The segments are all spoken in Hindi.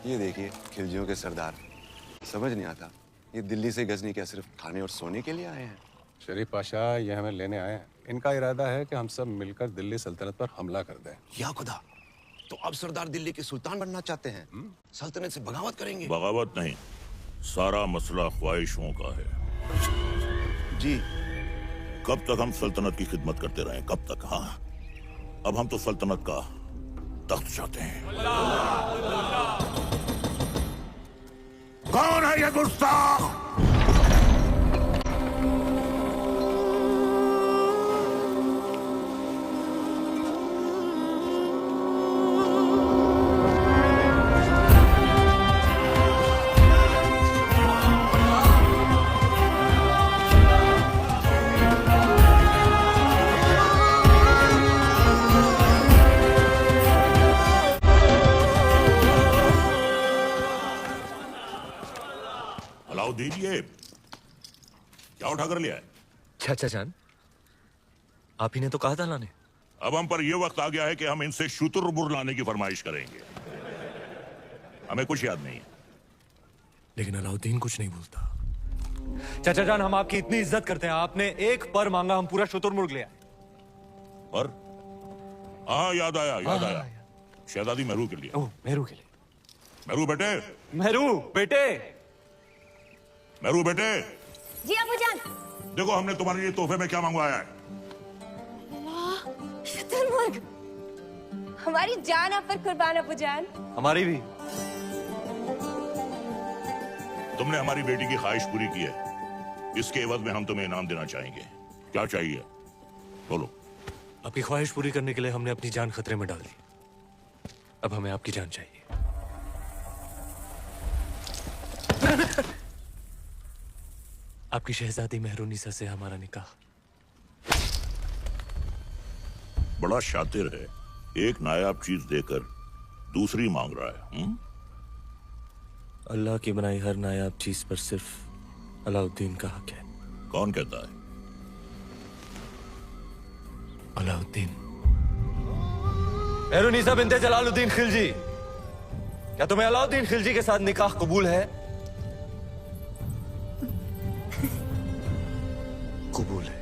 ये देखिए खिलजियों के सरदार। समझ नहीं आता, ये दिल्ली से गजनी क्या सिर्फ खाने और सोने के लिए आए हैं? शरीफ पाशा ये हमें लेने आए हैं। इनका इरादा है कि हम सब मिलकर दिल्ली सल्तनत पर हमला कर दें। या खुदा, तो अब सरदार दिल्ली के सुल्तान बनना चाहते हैं? सल्तनत से बगावत करेंगे? बगावत नहीं, सारा मसला ख्वाहिशों का है। जी। कब तक हम सल्तनत की खिदमत करते रहें? कब तक? हाँ, अब हम तो सल्तनत का तख्त चाहते हैं। कौन है ये गुस्ताख? अलाउद्दीन, ये क्या उठा कर लिया है? चाचा जान, आप ही ने तो कहा था लाने। अब हम पर यह वक्त आ गया है कि हम इनसे शुतुरमुर्ग लाने की फरमाइश करेंगे। हमें कुछ याद नहीं है। लेकिन अलाउद्दीन कुछ नहीं बोलता। चाचा जान, हम आपकी इतनी इज्जत करते हैं, आपने एक पर मांगा, हम पूरा शुतुरमुर्ग ले आए। पर? हाँ, याद आया, याद आया। शहजादी मेहरू के लिए। ओह, मेहरू के लिए। मेहरू बेटे। मेहरू बेटे। मेहरू बेटे। जी अबूजान। देखो हमने तुम्हारे लिए तोहफे में क्या मंगवाया है। शुतुरमुर्ग, हमारी जान आप पर कुर्बान अबूजान। हमारी भी। तुमने हमारी बेटी की ख्वाहिश पूरी की है, इसके एवज में हम तुम्हें इनाम देना चाहेंगे। क्या चाहिए बोलो। आपकी ख्वाहिश पूरी करने के लिए हमने अपनी जान खतरे में डाल दी। अब हमें आपकी जान चाहिए। आपकी शहजादी मेहरुनिसा से हमारा निकाह। बड़ा शातिर है, एक नायाब चीज देकर दूसरी मांग रहा है। अल्लाह की बनाई हर नायाब चीज पर सिर्फ अलाउद्दीन का हक है। कौन कहता है? अलाउद्दीन। मेहरुनिसा बिन्ते जलालुद्दीन खिलजी, क्या तुम्हें अलाउद्दीन खिलजी के साथ निकाह कबूल है? कबूल है।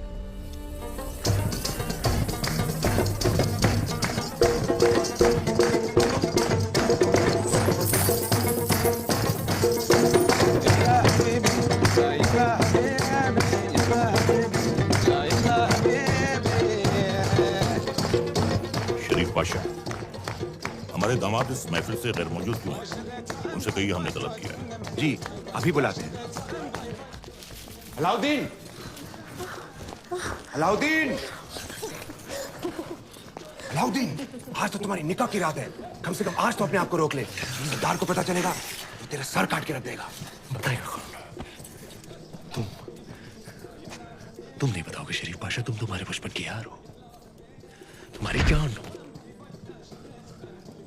शरीफ पाशा, हमारे दामाद इस महफिल से गैर मौजूद क्यों हैं? उनसे कहिए हमने तलब किया है। जी, अभी बुलाते हैं। अलाउद्दीन! अलाउद्दीन! अलाउद्दीन, आज तो तुम्हारी निकाह की रात है। कम से कम आज तो अपने आप को रोक ले। सरदार को पता चलेगा तो तेरा सर काट के रख देगा। बताइएगा। तुम नहीं बताओगे शरीफ पाशा, तुम तुम्हारे बचपन की यार हो, तुम्हारी जान हो।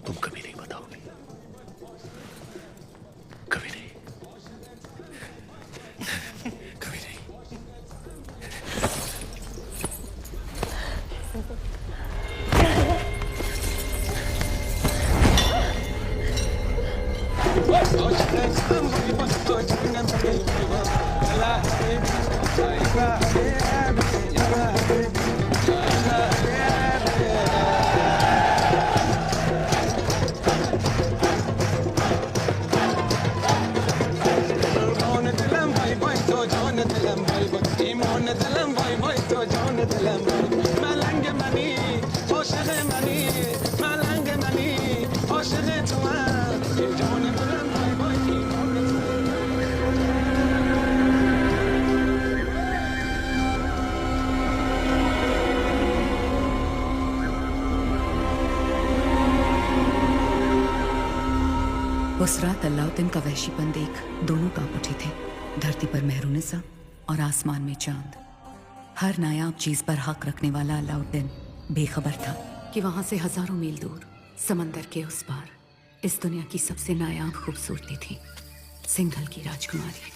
तुम कभी नहीं बताओगे, कभी नहीं, कभी नहीं। उस रात अलाउद्दीन का वहशीपन देख दोनों कांप उठे थे। धरती पर मेहरुनिसा और आसमान में चांद। हर नायाब चीज पर हक रखने वाला अलाउद्दीन बेखबर था कि वहां से हजारों मील दूर समंदर के उस पार इस दुनिया की सबसे नायाब खूबसूरती थी सिंघल की राजकुमारी।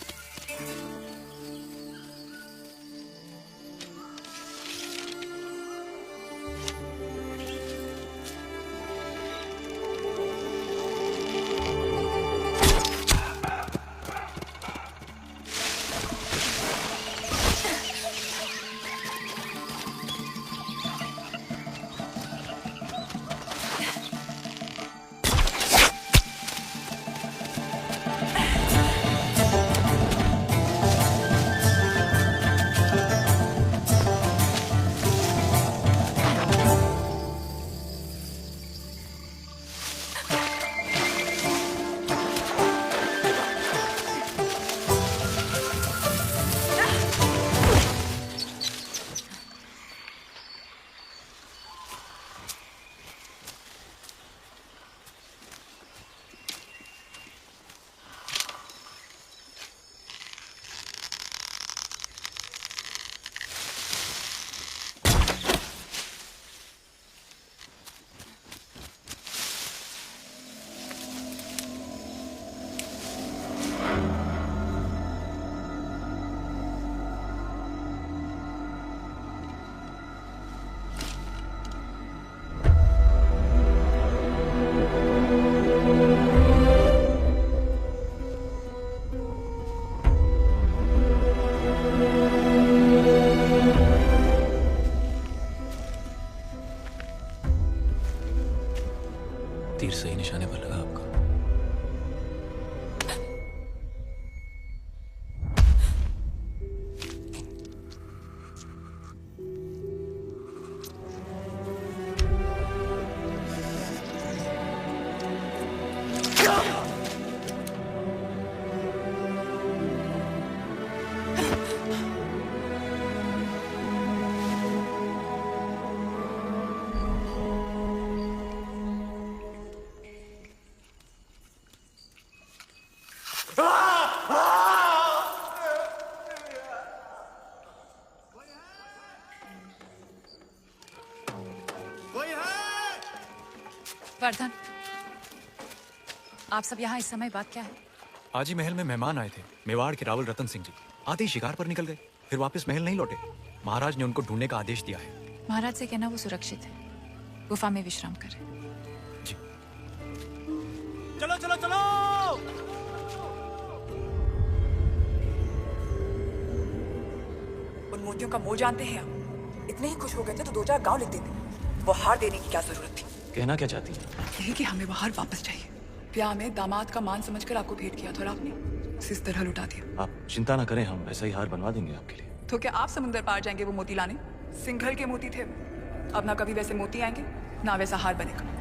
वर्धन, आप सब यहाँ इस समय बात क्या है? आज ही महल में मेहमान आए थे, मेवाड़ के रावल रतन सिंह जी। आते ही शिकार पर निकल गए, फिर वापस महल नहीं लौटे। महाराज ने उनको ढूंढने का आदेश दिया है। महाराज से कहना वो सुरक्षित है, गुफा में विश्राम करें। जी। चलो चलो चलो। उन मोतियों का मोल जानते हैं आप? इतने ही खुश हो गए थे तो 2-4 गांव लिख देते। वो हार देने की क्या जरूरत थी? कहना क्या चाहती है? यही कि हमें वो हार वापस चाहिए। ब्याह में दामाद का मान समझकर आपको भेंट किया था और आपने उसे इस तरह लुटा दिया। आप चिंता ना करें, हम ऐसा ही हार बनवा देंगे आपके लिए। तो क्या आप समुंदर पार जाएंगे वो मोती लाने? सिंघल के मोती थे। अब ना कभी वैसे मोती आएंगे ना वैसा हार बनेगा।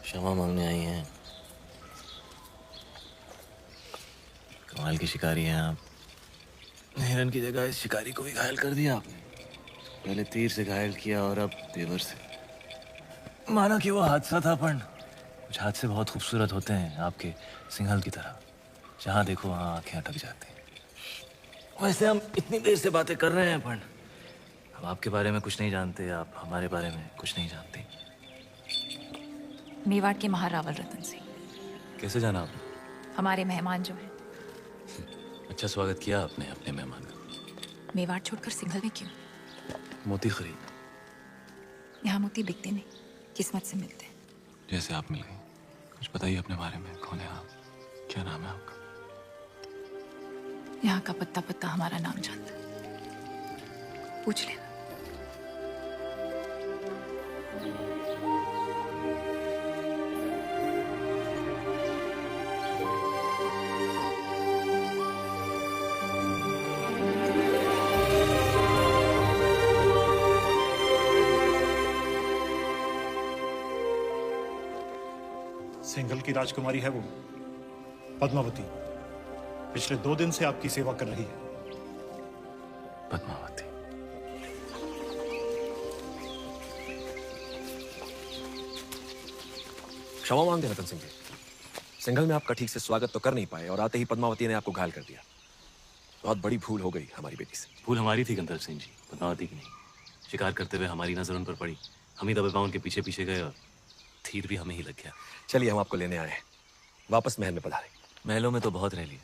क्षमा मांगने आई हैं। कमाल की शिकारी हैं आप। हिरन की जगह इस शिकारी को भी घायल कर दिया आपने। पहले तीर से घायल किया और अब तेवर से। माना कि वो हादसा था, पर कुछ हादसे बहुत खूबसूरत होते हैं, आपके सिंघल की तरह। जहाँ देखो वहाँ आंखें अटक जाती हैं। वैसे हम इतनी देर से बातें कर रहे हैं, पर हम आपके बारे में कुछ नहीं जानते, आप हमारे बारे में कुछ नहीं जानते। मेवाड़ के महारावल रतन सिंह। कैसे जाना आपने? हमारे मेहमान जो हैं। अच्छा स्वागत किया आपने अपने मेहमान का। मेवाड़ छोड़कर सिंघल में क्यों? मोती खरीद। यहाँ मोती बिकते नहीं, किस्मत से मिलते हैं। जैसे आप मिल गई। कुछ बताइए अपने बारे में। कौन है आप? क्या नाम है आपका? यहाँ का पत्ता पत्ता हमारा नाम जानता है, पूछ लेना। सिंघल की राजकुमारी है वो, पद्मावती। पिछले 2 दिन से आपकी सेवा कर रही है। पद्मावती। क्षमा मांगते रतन सिंह जी, सिंघल में आपका ठीक से स्वागत तो कर नहीं पाए और आते ही पद्मावती ने आपको घायल कर दिया। बहुत बड़ी भूल हो गई हमारी बेटी से। भूल हमारी थी गंधर्व सिंह जी, पद्मावती की नहीं। शिकार करते हुए हमारी नजर उन पर पड़ी, हम ही दबे पांव उनके पीछे पीछे गए और तीर भी हमें ही लग गया। चलिए हम आपको लेने आए हैं, वापस महल में पधारें। महलों में तो बहुत रह लिए,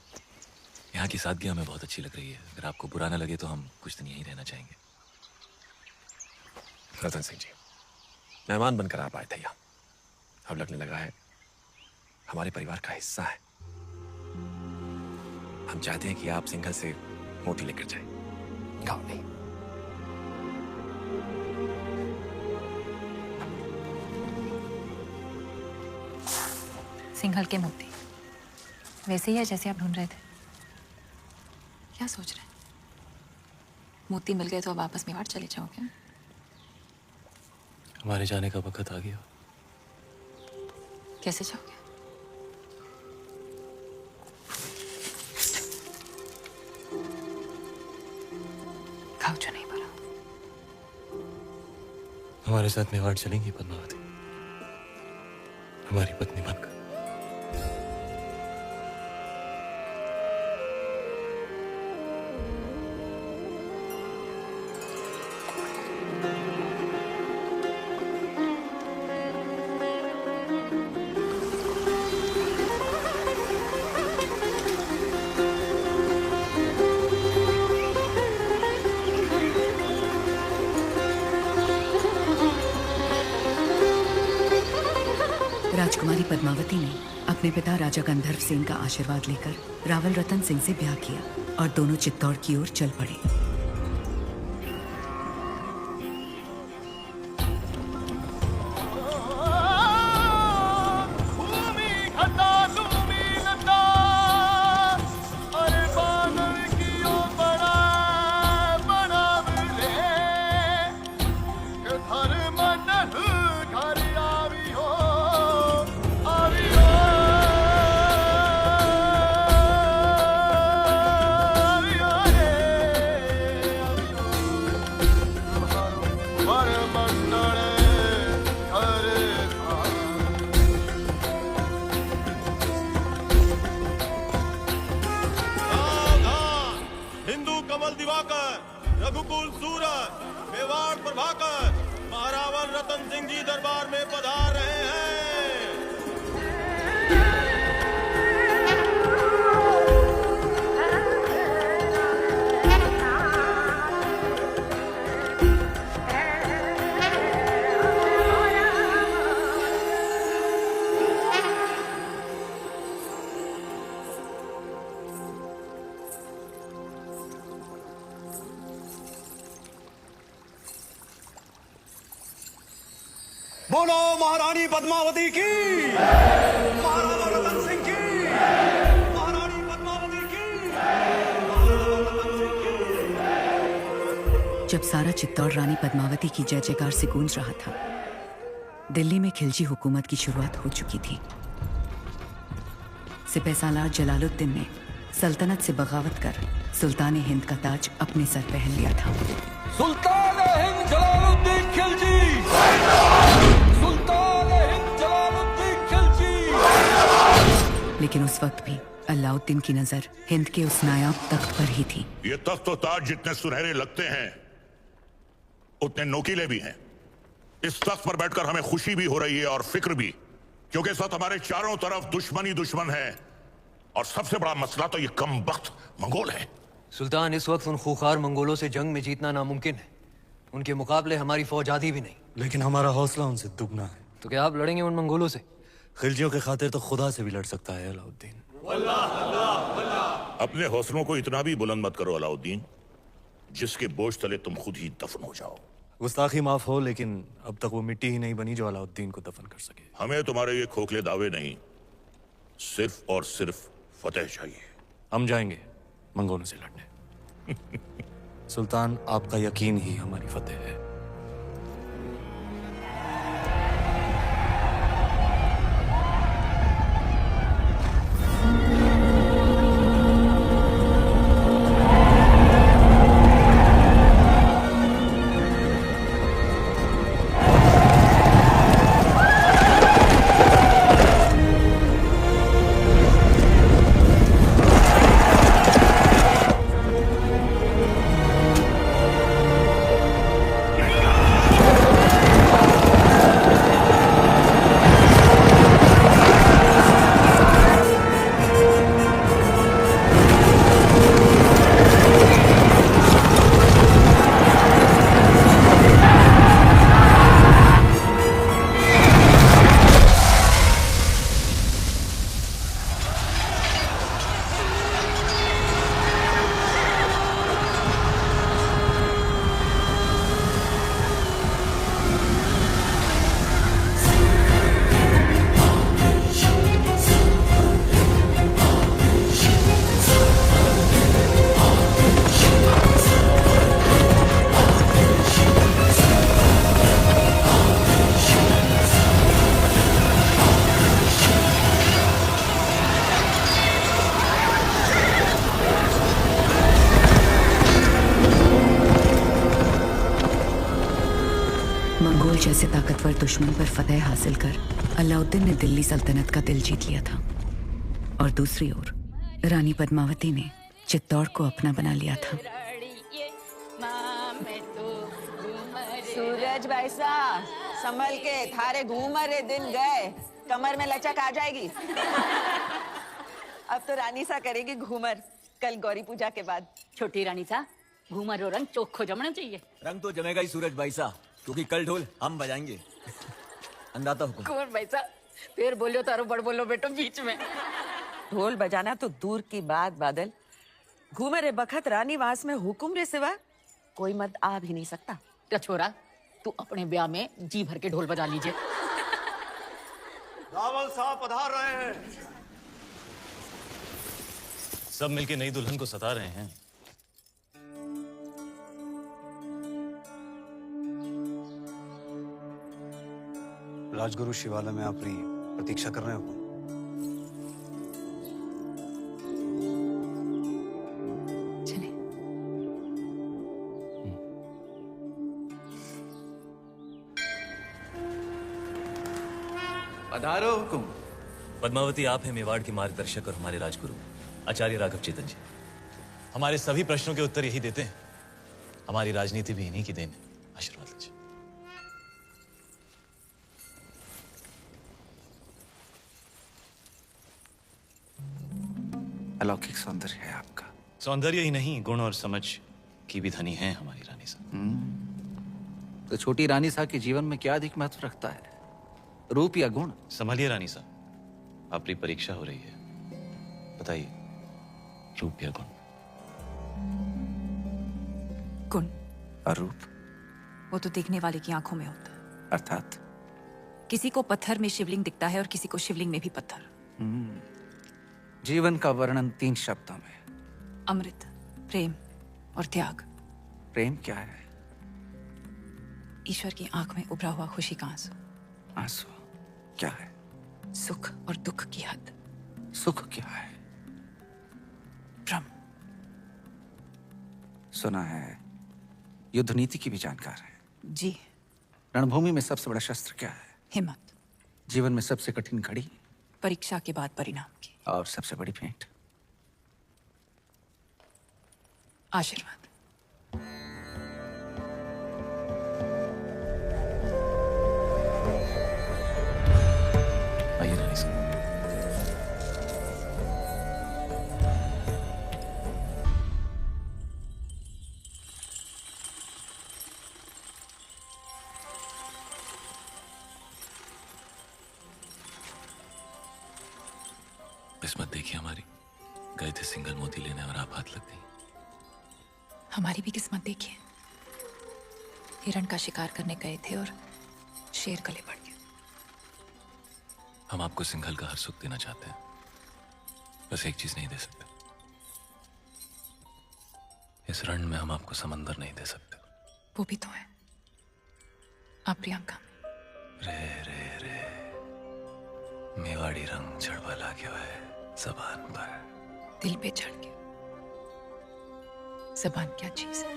यहाँ की सादगी हमें बहुत अच्छी लग रही है। अगर आपको बुरा ना लगे तो हम कुछ दिन यहीं रहना चाहेंगे। रतन सिंह जी, मेहमान बनकर आप आए थे यहाँ, अब लगने लगा है हमारे परिवार का हिस्सा है। हम चाहते हैं कि आप सिंघल से मोती लेकर जाएं, गाँव नहीं। सिंघल के मोती वैसे ही है जैसे आप ढूंढ रहे थे। क्या सोच रहे हैं? मोती मिल गए तो अब वापस मेवाड़ चले जाओगे? हमारे जाने का वक्त आ गया। कैसे जाओगे? घाव जो नहीं भरा। हमारे साथ मेवाड़ चलेंगी पद्मावती, हमारी पत्नी बनकर। राजकुमारी पद्मावती ने अपने पिता राजा गंधर्व सेन का आशीर्वाद लेकर रावल रतन सिंह से ब्याह किया और दोनों चित्तौड़ की ओर चल पड़े। सिंह जी दरबार में पधार रहे हैं। बोलो महारानी पद्मावती की, महाराणा रतन सिंह की, महारानी पद्मावती की, महाराणा रतन सिंह की। जब सारा चित्तौड़ रानी पद्मावती की जय जयकार से गूंज रहा था, दिल्ली में खिलजी हुकूमत की शुरुआत हो चुकी थी। सिपहसालार जलालुद्दीन ने सल्तनत से बगावत कर सुल्तान हिंद का ताज अपने सर पहन लिया था। सुल्तान हिंद जलालुद्दीन खिलजी, सुल्तान हिंद जलालुद्दीन खिलजी। लेकिन उस वक्त भी अलाउद्दीन की नजर हिंद के उस नायाब तख्त पर ही थी। ये तख्त और ताज जितने सुनहरे लगते हैं उतने नोकीले भी हैं। इस तख्त पर बैठकर हमें खुशी भी हो रही है और फिक्र भी, क्योंकि इस वक्त हमारे चारों तरफ दुश्मन ही दुश्मन है और सबसे बड़ा मसला तो ये कम वक्त मंगोल है। सुल्तान, इस वक्त उन खूंखार मंगोलों से जंग में जीतना नामुमकिन है। उनके मुकाबले हमारी फौज आधी भी नहीं, लेकिन हमारा हौसला उनसे दुगना है। तो क्या आप लड़ेंगे उन मंगोलों से? खिलजियों के खातिर तो खुदा से भी लड़ सकता है अलाउद्दीन। अपने हौसलों को इतना भी बुलंद मत करो अलाउद्दीन, जिसके बोझ तले तुम खुद ही दफन हो जाओ। गुस्ताखी माफ हो, लेकिन अब तक वो मिट्टी ही नहीं बनी जो अलाउद्दीन को दफन कर सके। हमें तुम्हारे ये खोखले दावे नहीं, सिर्फ और सिर्फ फतेह चाहिए। हम जाएंगे मंगोलों से लड़ने। सुल्तान, आपका यकीन ही हमारी फतेह है। मंगोल जैसे ताकतवर दुश्मन पर फतेह हासिल कर अलाउद्दीन ने दिल्ली सल्तनत का दिल जीत लिया था, और दूसरी ओर रानी पद्मावती ने चित्तौड़ को अपना बना लिया था। सूरज भाईसा, संभल के, थारे घूमरे दिन गए, कमर में लचक आ जाएगी। अब तो रानी सा करेगी घूमर, कल गौरी पूजा के बाद। छोटी रानी सा, घूमर और रंग चोखो जमना चाहिए। रंग तो जमेगा ही सूरज भाई सा, क्योंकि कल ढोल हम बजाएंगे। अंदाता हुकुम। कुंवर भाई सा, फिर बोलो तारो बड़ बोलो बेटो बीच में। ढोल बजाना तो दूर की बात बादल, घूमरे बखत रानी वास में हुकुम रे सिवा कोई मत आ भी नहीं सकता। क्या छोरा, तू अपने ब्याह में जी भर के ढोल बजा लीजिए। रावल साहब पधार रहे हैं। सब मिलके नई दुल्हन को सता रहे हैं। राजगुरु शिवालय में अपनी प्रतीक्षा कर रहे हो। पधारो हुकुम। पद्मावती, आप हैं मेवाड़ के मार्गदर्शक और हमारे राजगुरु आचार्य राघव चेतन जी। हमारे सभी प्रश्नों के उत्तर यही देते हैं। हमारी राजनीति भी इन्हीं की देन है। आशीर्वाद लीजिए। अलौकिक सौंदर्य है आपका। सौंदर्य ही नहीं, गुण और समझ की भी धनी है हमारी रानी साहब। तो छोटी रानी साहब के जीवन में क्या अधिक महत्व रखता है, रूप या गुण? संभालिए रानी साहब, आपकी परीक्षा हो रही है। बताइए, रूप या गुण? गुण और रूप? वो तो देखने वाले की आंखों में होता है। अर्थात किसी को पत्थर में शिवलिंग दिखता है और किसी को शिवलिंग में भी पत्थर। जीवन का वर्णन 3 शब्दों में: अमृत, प्रेम और त्याग। प्रेम क्या है? ईश्वर की आंख में उभरा हुआ खुशी का आंसू। आंसू क्या है? सुख और दुख की हद। सुख क्या है? ब्रह्म। सुना है युद्ध नीति की भी जानकार है। जी। रणभूमि में सबसे बड़ा शस्त्र क्या है? हिम्मत। जीवन में सबसे कठिन घड़ी? परीक्षा के बाद परिणाम की। और सबसे बड़ी भेंट? आशीर्वाद। आइए रानी साहब। किस्मत देखिए हमारी, गए थे सिंगल मोती लेने और आप हाथ लग गई। हमारी भी किस्मत देखिए, हिरण का शिकार करने गए थे और शेर गले पड़ गया। हम आपको सिंघल का हर सुख देना चाहते हैं, बस एक चीज नहीं दे सकते। इस रण में हम आपको समंदर नहीं दे सकते। वो भी तो है। आप प्रियंका। रे रे रे, मेवाड़ी रंग चढ़वा ला गया है जबान पर। दिल पे चढ़ गया। जबान क्या चीज है?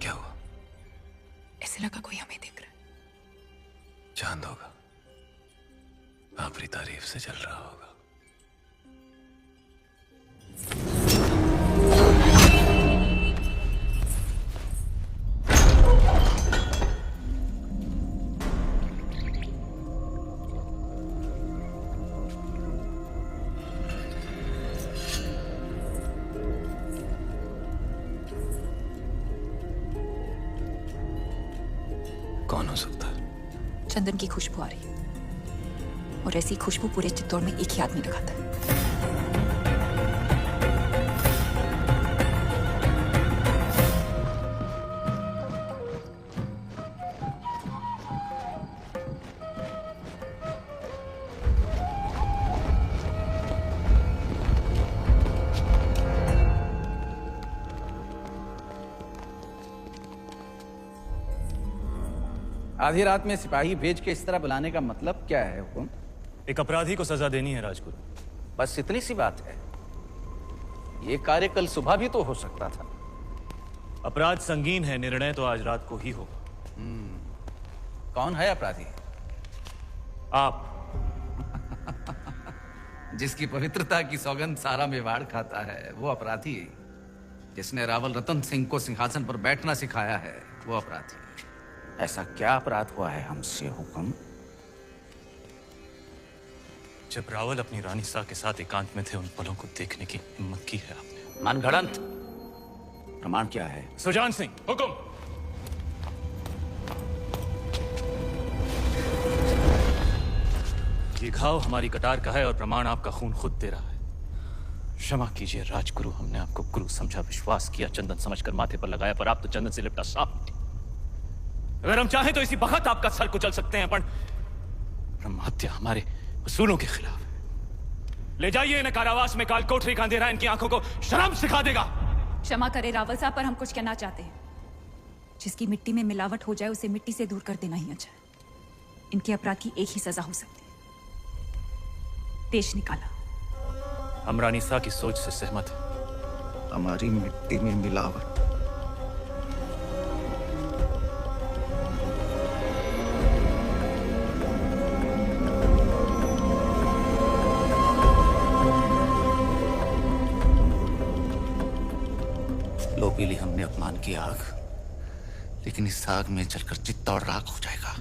क्या हुआ? ऐसे लगा कोई हमें देख रहा है। चांद होगा, आपकी तारीफ से जल रहा होगा। कौन हो सकता है? चंदन की खुशबू आ रही है और ऐसी खुशबू पूरे चित्तौड़ में एक ही आदमी लगाता है। आधी रात में सिपाही भेज के इस तरह बुलाने का मतलब क्या है हुकुम? एक अपराधी को सजा देनी है राजगुरु। बस इतनी सी बात है। ये कार्य कल सुबह भी तो हो सकता था। अपराध संगीन है, निर्णय तो आज रात को ही होगा। कौन है अपराधी? आप। जिसकी पवित्रता की सौगंध सारा मेवाड़ खाता है वो अपराधी। जिसने रावल रतन सिंह को सिंहासन पर बैठना सिखाया है वो अपराधी। ऐसा क्या अपराध हुआ है हमसे हुकुम? जब रावल अपनी रानी साह के साथ एकांत में थे, उन पलों को देखने की हिम्मत की है आपने। मनगढ़ंत। प्रमाण क्या है? सुजान सिंह, हुकुम। ये घाव हमारी कटार का है और प्रमाण आपका खून खुद दे रहा है। क्षमा कीजिए राजगुरु, हमने आपको गुरु समझा, विश्वास किया, चंदन समझकर माथे पर लगाया, पर आप तो चंदन से लिपटा सांप निकले। अगर हम चाहें तो इसी वक्त आपका सर कुचल सकते हैं, पर ब्रह्महत्या हमारे उसूलों के खिलाफ है। ले जाइए इन्हें कारावास में, काल कोठरी का अंधेरा इनकी आंखों को शर्म सिखा देगा। क्षमा करे रावल साहब, पर हम कुछ कहना चाहते हैं। जिसकी मिट्टी में मिलावट हो जाए उसे मिट्टी से दूर कर देना ही अच्छा है। इनके अपराध की एक ही सजा हो सकती है, देश निकाला। हम रानी साह की सोच से सहमत हैं। हमारी मिट्टी में मिलावट। लो पी ली हमने अपमान की आग। लेकिन इस आग में जलकर चित्ता और राख हो जाएगा।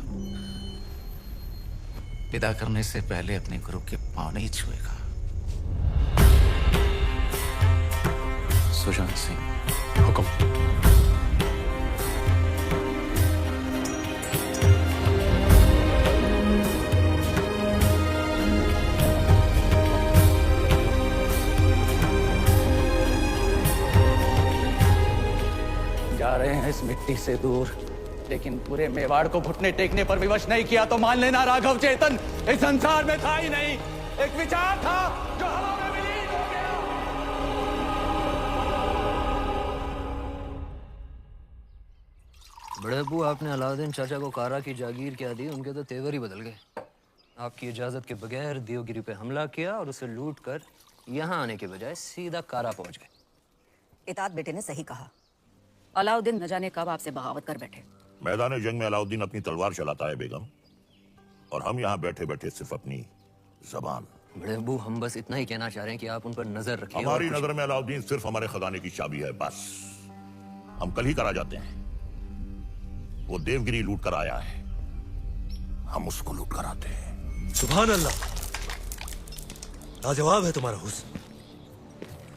विदा करने से पहले अपने गुरु के पांव नहीं छुएगा। सुशांत सिंह, हुक्म। जा रहे हैं इस मिट्टी से दूर, लेकिन पूरे मेवाड़ को घुटने टेकने पर विवश नहीं किया तो मान लेना राघव चेतन इस संसार में था ही नहीं। एक विचार था जो हवा में विलीन हो गया। बड़े अब्बू, आपने अलाउद्दीन चाचा को कारा की जागीर क्या दी, उनके तो तेवर ही बदल गए। आपकी इजाजत के बगैर देवगिरी पे हमला किया और उसे लूट कर यहाँ आने के बजाय सीधा कारा पहुंच गए। इताद बेटे ने सही कहा। अलाउद्दीन न जाने कब आपसे बगावत कर बैठे। मैदान जंग में अलाउद्दीन अपनी तलवार चलाता है बेगम, और हम यहाँ बैठे बैठे सिर्फ अपनी जबान। बड़े अब्बू, हम बस इतना ही कहना चाह रहे हैं कि आप उन पर नजर रखिए। हमारी नजर में अलाउद्दीन सिर्फ हमारे खजाने की चाबी है, बस। हम कल ही करा जाते हैं। वो देवगिरी लूट कर आया है, हम उसको लूट कर आते हैं। सुभान अल्लाह, लाजवाब है तुम्हारा हुस्न,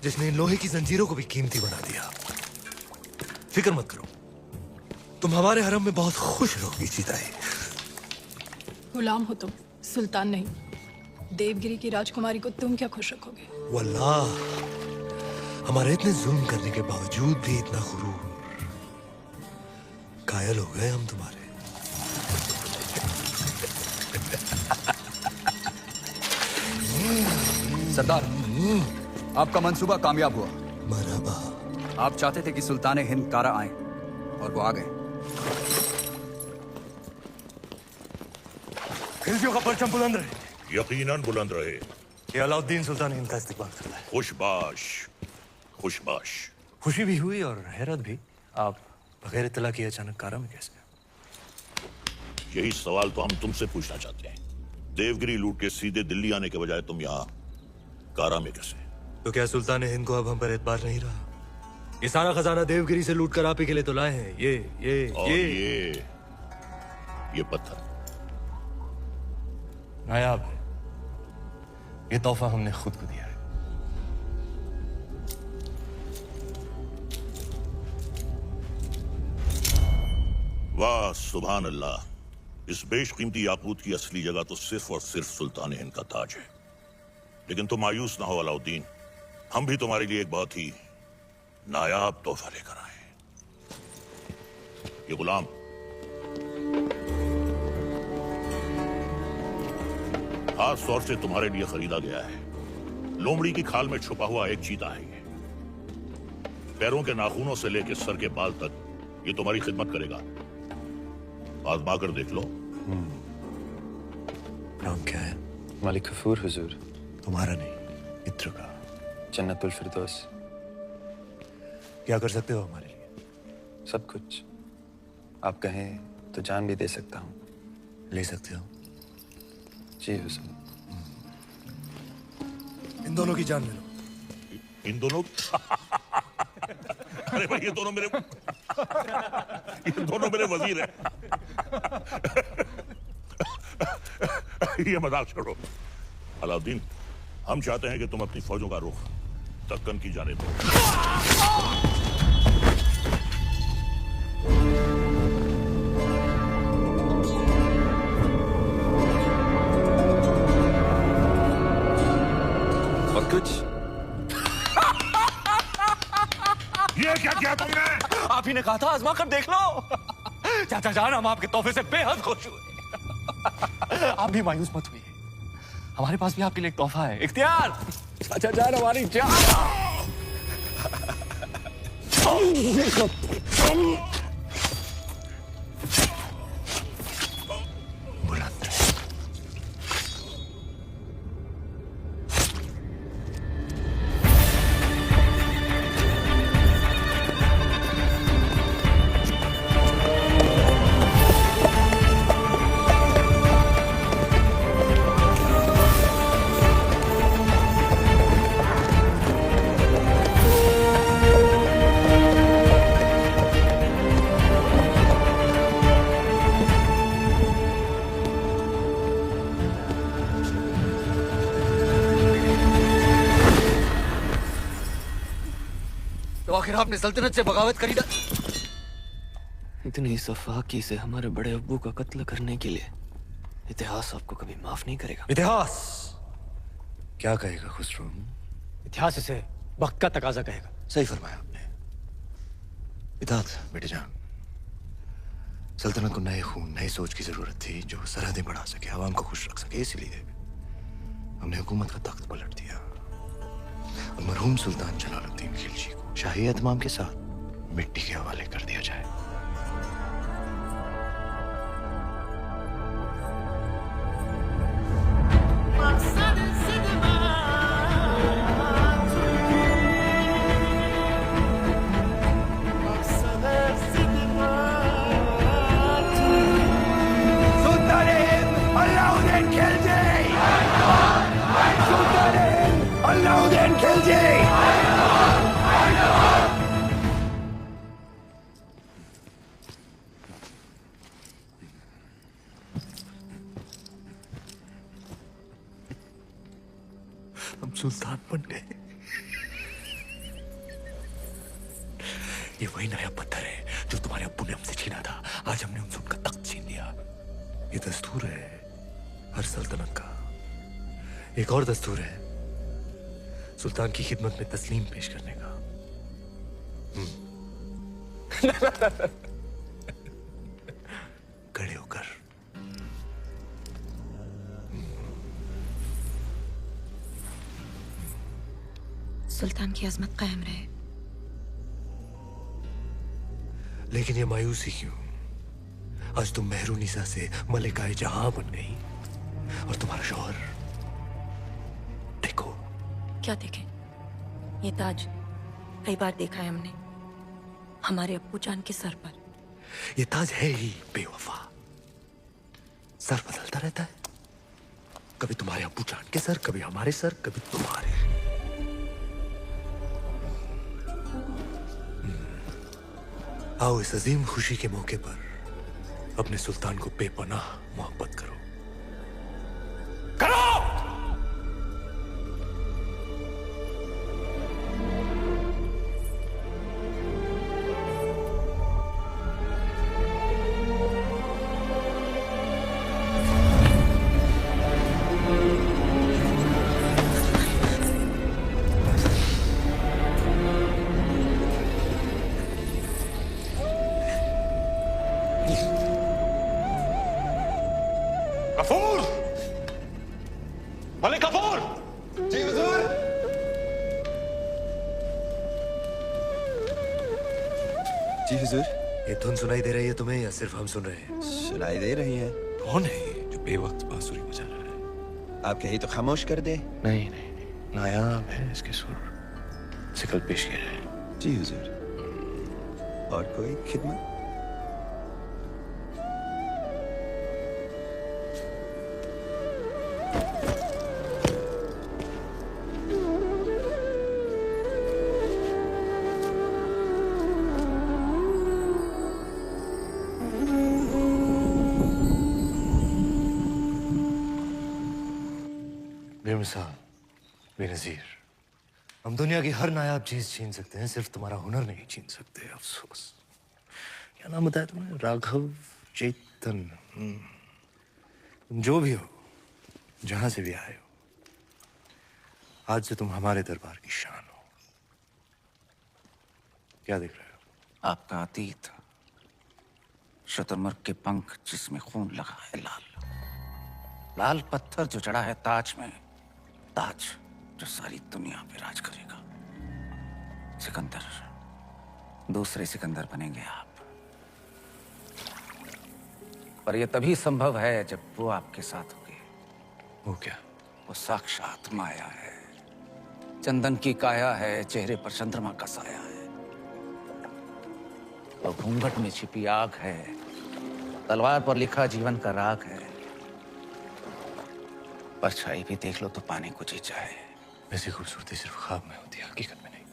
जिसने इन लोहे की जंजीरों को भी कीमती बना दिया। फिक्र मत करो, तुम हमारे हरम में बहुत खुश रहोगी जीताए। गुलाम हो तुम, सुल्तान नहीं। देवगिरी की राजकुमारी को तुम क्या खुश रखोगे? वल्लाह, हमारे इतने जुल्म करने के बावजूद भी इतना गुरूर, कायल हो गए हम तुम्हारे। सरदार, आपका मंसूबा कामयाब हुआ। मरहबा। आप चाहते थे कि सुल्तान हिंद कारा आए, और वो आ गए। खिलजियों का परचम बुलंद रहे। यकीनन बुलंद रहे। ये अलाउद्दीन सुल्तान हिंद का इस्तेमाल करता है। खुशबाश, खुशबाश। खुशी भी हुई और हैरत भी। आप बगैर इत्तला किए अचानक कारा में कैसे? यही सवाल तो हम तुमसे पूछना चाहते हैं। देवगिरी लूट के सीधे दिल्ली आने के बजाय तुम यहाँ कारा में कैसे? तो क्या सुल्तान हिंद को अब हम पर एतबार नहीं रहा? ये सारा खजाना देवगिरी से लूट कर आप ही के लिए तो लाए हैं। ये पत्थर नायाब है। ये तोहफा हमने खुद को दिया है। वाह सुभान अल्लाह, इस बेशकीमती याकूत की असली जगह तो सिर्फ और सिर्फ सुल्तान हिंद का ताज है। लेकिन तुम मायूस ना हो अलाउद्दीन, हम भी तुम्हारे लिए एक बहुत ही नायाब तोहफा लेकर आए। ये गुलाम खास तौर से तुम्हारे लिए खरीदा गया है। लोमड़ी की खाल में छुपा हुआ एक चीता है ये। पैरों के नाखूनों से लेकर सर के बाल तक ये तुम्हारी खिदमत करेगा। आजमा कर देख लो। नाम क्या है? मालिक गफूर हुजूर। तुम्हारा नहीं, मित्र का। जन्नतुल फिरदौस। क्या कर सकते हो हमारे लिए? सब कुछ। आप कहें तो जान भी दे सकता हूँ। ले सकते हो? जी हुजूर। इन दोनों की जान ले लो। इन दोनों? अरे भाई, ये दोनों मेरे वजीर हैं। ये मजाक छोड़ो अलाउद्दीन, हम चाहते हैं कि तुम अपनी फौजों का रुख दक्कन की जानिब दो। और कुछ? ये क्या किया तुमने? आप ही ने कहा था आजमा कर देख लो। चाचा जान, हम आपके तोहफे से बेहद खुश हुए। आप भी मायूस मत हुइए, हमारे पास भी आपके लिए एक तोहफा है। इख्तियार, चाचा जान हमारी जान। फिर आपने सल्तनत से बगावत करी था। इतनी सफाकी से हमारे बड़े अब्बू का कत्ल करने के लिए इतिहास आपको कभी माफ नहीं करेगा। इतिहास क्या कहेगा खुसरो? इतिहास इसे वक्त का तकाजा कहेगा। सही फरमाया आपने। इताअत बेटे जान, सल्तनत को नए खून नई सोच की जरूरत थी जो सरहदें बढ़ा सके, आवाम को खुश रख सके। इसलिए हमने हुकूमत का तख्त पलट दिया और मरहूम सुल्तान जलालुद्दीन खिलजी को शाही एहतमाम के साथ मिट्टी के हवाले कर दिया जाए। हम सुल्तान बन गए। ये वही नया पत्थर है जो तुम्हारे अब्बू ने हमसे छीना था। आज हमने उनसे उनका तख्त छीन लिया। ये दस्तूर है हर सल्तनत का। एक और दस्तूर है सुल्तान की खिदमत में तस्लीम पेश करने का। खड़े होकर सुल्तान की अजमत कायम रहे। लेकिन ये मायूसी क्यों? आज तुम मेहरुनिसा से मलिकाए जहां बन गई और तुम्हारा शौहर देखो। क्या देखे? ये ताज कई बार देखा है हमने हमारे अब्बू जान के सर पर। ये ताज है ही बेवफा, सर बदलता रहता है। कभी तुम्हारे अब्बू जान के सर, कभी हमारे सर, कभी तुम्हारे। आओ इस अजीम खुशी के मौके पर अपने सुल्तान को बेपनाह मोहब्बत करो। कपूर! मलिक कपूर! जी हुजूर। जी हुजूर। ये धुन सुनाई दे रही है तुम्हें या सिर्फ हम सुन रहे हैं? सुनाई दे रही है। कौन है ये जो बेवक्त बांसुरी बजा रहा है? आप कहीं तो खामोश कर दे। नहीं नहीं नहीं, नायाब है इसके सुर। इसे कल पेश किया है। जी हुजूर। और कोई खिदमत? बेमिसाल, बेनज़ीर, हम दुनिया की हर नायाब चीज छीन सकते हैं, सिर्फ तुम्हारा हुनर नहीं छीन सकते। अफसोस। क्या नाम बताया तुमने? राघव चेतन। तुम जो भी हो, जहां से भी आए हो, आज से तुम हमारे दरबार की शान हो। क्या देख रहे हो? आपका अतीत, शतुरमुर्ग के पंख जिसमें खून लगा है लाल, लाल पत्थर जो चढ़ा है ताज में, ताज जो सारी दुनिया पे राज करेगा। सिकंदर, दूसरे सिकंदर बनेंगे आप। पर यह तभी संभव है जब वो आपके साथ होगी। वो क्या? वो साक्षात माया है, चंदन की काया है, चेहरे पर चंद्रमा का साया है। वो घूंघट में छिपी आग है, तलवार पर लिखा जीवन का राग है। परछाई भी देख लो तो पानी को जी जाए। ऐसी खूबसूरती सिर्फ ख्वाब में होती है, हकीकत में नहीं।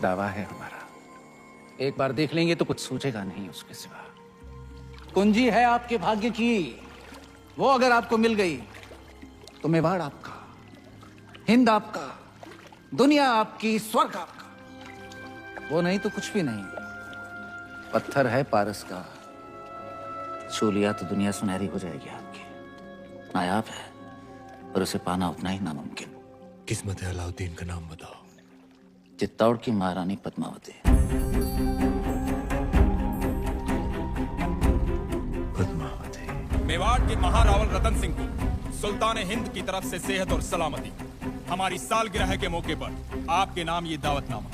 दावा है हमारा, एक बार देख लेंगे तो कुछ सूझेगा नहीं उसके सिवा। कुंजी है आपके भाग्य की, वो अगर आपको मिल गई तो मेवाड़ आपका, हिंद आपका, दुनिया आपकी, स्वर्ग आपका। वो नहीं तो कुछ भी नहीं, पत्थर है पारस का, छू लिया तो दुनिया सुनहरी हो जाएगी आपकी। नायाब है और उसे पाना उतना ही नामुमकिन। किस्मत है अलाउद्दीन का नाम बताओ। चित्तौड़ की महारानी पद्मावती। मेवाड़ के महारावल रतन सिंह को सुल्तान हिंद की तरफ से सेहत और सलामती। हमारी सालगिरह के मौके पर आपके नाम ये दावतनामा।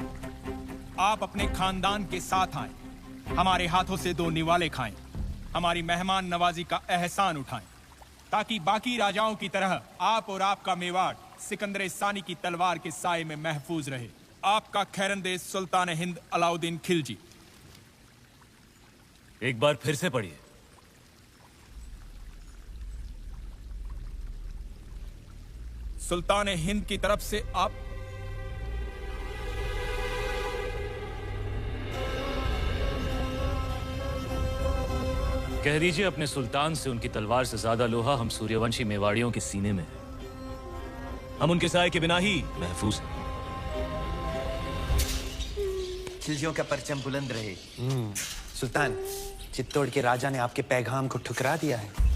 आप अपने खानदान के साथ आए, हमारे हाथों से 2 निवाले खाएं, हमारी मेहमान नवाजी का एहसान उठाएं, ताकि बाकी राजाओं की तरह आप और आपका मेवाड़ सिकंदर सानी की तलवार के साए में महफूज रहे। आपका खैरंदेज सुल्तान हिंद अलाउद्दीन खिलजी। एक बार फिर से पढ़िए। सुल्तान हिंद की तरफ से आप कह दीजिए अपने सुल्तान से उनकी तलवार से ज्यादा लोहा हम सूर्यवंशी मेवाड़ियों के सीने में है। हम उनके साए के बिना ही महफूज हैं। खिलजियों का परचम बुलंद रहे। सुल्तान, चित्तौड़ के राजा ने आपके पैगाम को ठुकरा दिया है।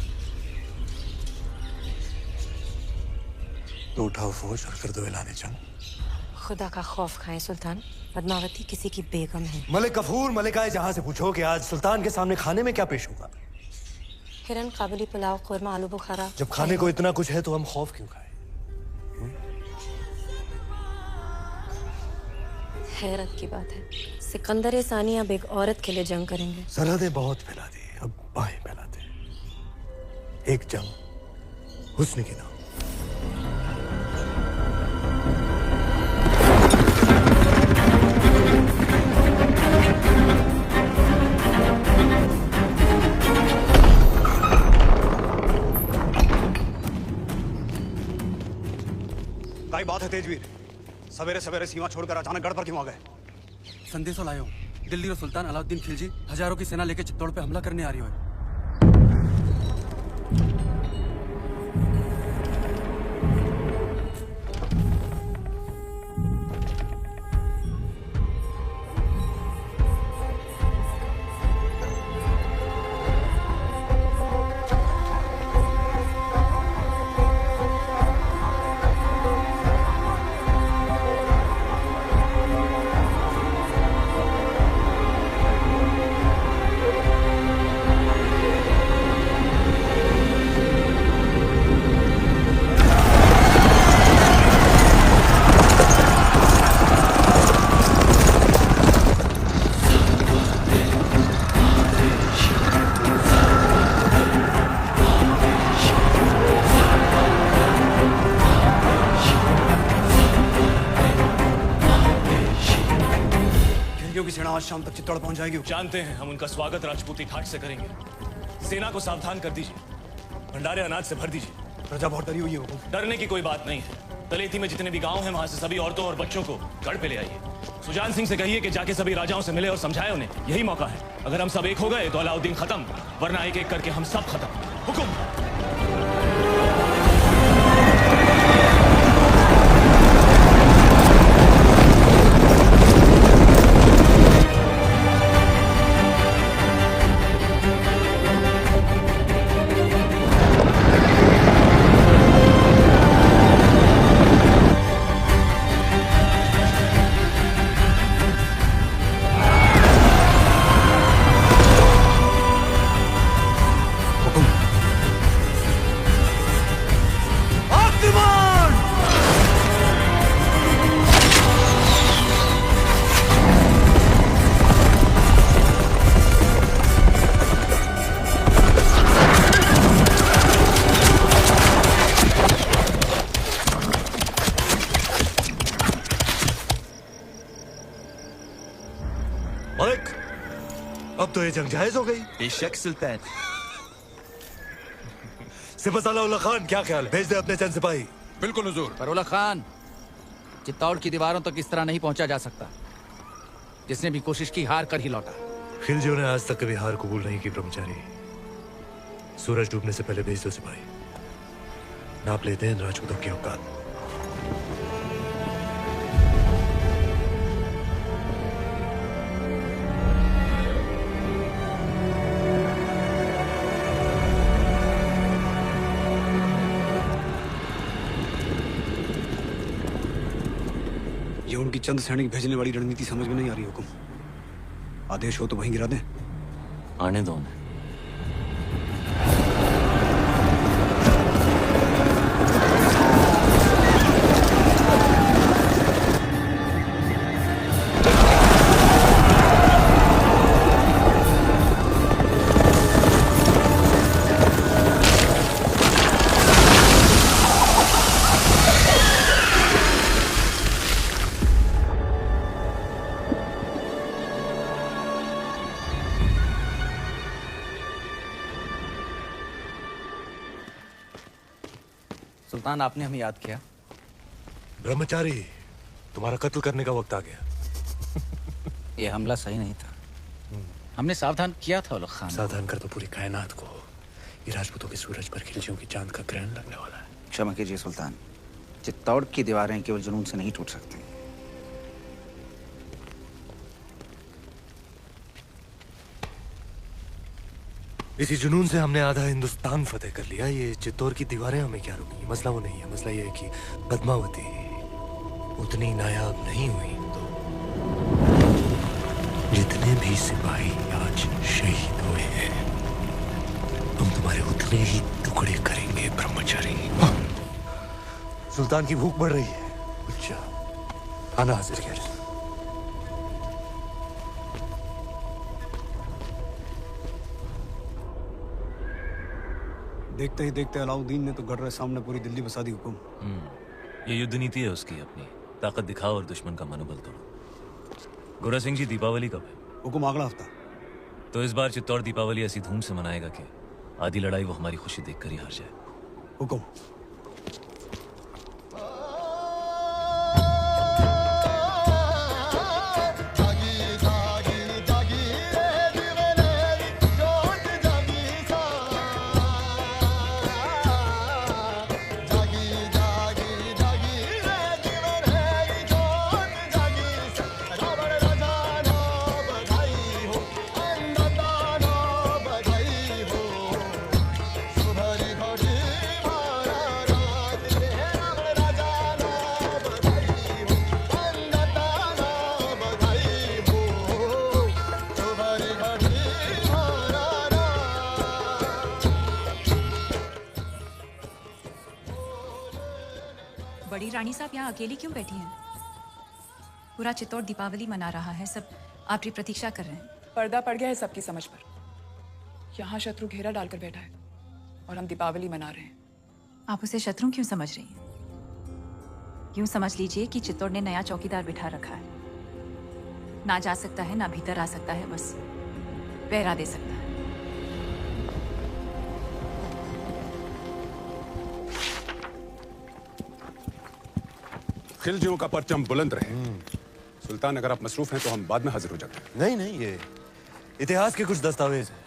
तो उठाओ फौज और कर दो ऐलान जंग। खुदा का खौफ खाएं सुल्तान, पद्मावती किसी की बेगम है। मलिक गफूर मलिकाए जहां से पूछो कि आज सुल्तान के सामने खाने में क्या पेश होगा। हिरन, काबुली पुलाव, कोरमा, आलू बुखारा। जब खाने को इतना कुछ है तो हम खौफ क्यों खाएं? हैरत की बात है, सिकंदर सानी अब एक औरत के लिए जंग करेंगे। सरहदें बहुत फैला दी, अब बाहें फैलाते। एक जंग हुस्न की नाम। क्या बात है तेजवीर? सवेरे सवेरे सीमा छोड़कर अचानक गढ़ पर क्यों आ गए? संदेशा लायो, दिल्ली और सुल्तान अलाउद्दीन खिलजी हजारों की सेना लेकर चित्तौड़ पे हमला करने आ रही है। आज शाम तक चित्तौड़ पहुंच जाएगी। जानते हैं, हम उनका स्वागत राजपूती घाट से करेंगे। सेना को सावधान कर दीजिए, भंडारे अनाज से भर दीजिए। प्रजा बहुत डरी हुई है। डरने की कोई बात नहीं है। तलेती में जितने भी गांव हैं वहां से सभी औरतों और बच्चों को गढ़ पे ले आइए। सुजान सिंह से कहिए कि जाके सभी राजाओं से मिले और समझाए उन्हें, यही मौका है। अगर हम सब एक हो गए तो अलाउद्दीन खत्म, वरना एक एक करके हम सब खत्म। हुक्म। अब तो ये जंग जायज हो गई। बेशक सुल्तान। सिपहसालार उल्ला खान, क्या ख्याल है? भेज दे अपने चंद सिपाही। बिल्कुल हुजूर। पर उल्ला खान, चित्तौड़ की दीवारों तक इस तरह नहीं पहुंचा जा सकता। जिसने भी कोशिश की हार कर ही लौटा। खिलजियों ने आज तक कभी हार कबूल नहीं की ब्रह्मचारी। सूरज डूबने से पहले भेज दो सिपाही। नाप लेते हैं राजपूतों की औकात। ये उनकी चंद सैनिक भेजने वाली रणनीति समझ में नहीं आ रही हुकुम। आदेश हो तो वहीं गिरा दें। आने दो उन्हें। सुल्तान, आपने हमें याद किया। ब्रह्मचारी, तुम्हारा कत्ल करने का वक्त आ गया। ये हमला सही नहीं था। हमने सावधान किया था उलग खान। सावधान कर तो पूरी कायनात को। ये राजपूतों के सूरज पर खिलजियों की चांद का ग्रहण लगने वाला है। क्षमा कीजिए सुल्तान, चित्तौड़ की दीवारें केवल जुनून से नहीं टूट सकती। इसी जुनून से हमने आधा हिंदुस्तान फतेह कर लिया। ये चित्तौड़ की दीवारें हमें क्या रोकेंगी? मसला वो नहीं है। मसला ये है कि पद्मावती उतनी नायाब नहीं हुई तो जितने भी सिपाही आज शहीद हुए हैं हम तुम्हारे उतने ही टुकड़े करेंगे ब्रह्मचारी। सुल्तान की भूख बढ़ रही है। अच्छा, खाना हाजिर किया। देखते ही देखते अलाउद्दीन ने तो गढ़ रहे सामने पूरी दिल्ली बसा दी हुकुम। ये युद्ध नीति है उसकी, अपनी ताकत दिखाओ और दुश्मन का मनोबल तोड़ो। गोरा सिंह जी, दीपावली कब है? हुकुम अगला हफ्ता। तो इस बार चित्तौड़ दीपावली ऐसी धूम से मनाएगा कि आधी लड़ाई वो हमारी खुशी देखकर ही हार जाए। हुकुम। बड़ी रानी साहब यहाँ अकेली क्यों बैठी हैं? पूरा चित्तौड़ दीपावली मना रहा है, सब आपकी प्रतीक्षा कर रहे हैं। पर्दा पड़ गया है सबकी समझ पर। यहाँ शत्रु घेरा डालकर बैठा है और हम दीपावली मना रहे हैं। आप उसे शत्रु क्यों समझ रही हैं? यूं समझ लीजिए कि चित्तौड़ ने नया चौकीदार बिठा रखा है। ना जा सकता है, ना भीतर आ सकता है, बस पहरा दे सकता है। खिलजियों का परचम बुलंद रहे। सुल्तान, अगर आप मसरूफ हैं तो हम बाद में हाजिर हो जाते हैं। नहीं नहीं, ये इतिहास के कुछ दस्तावेज हैं।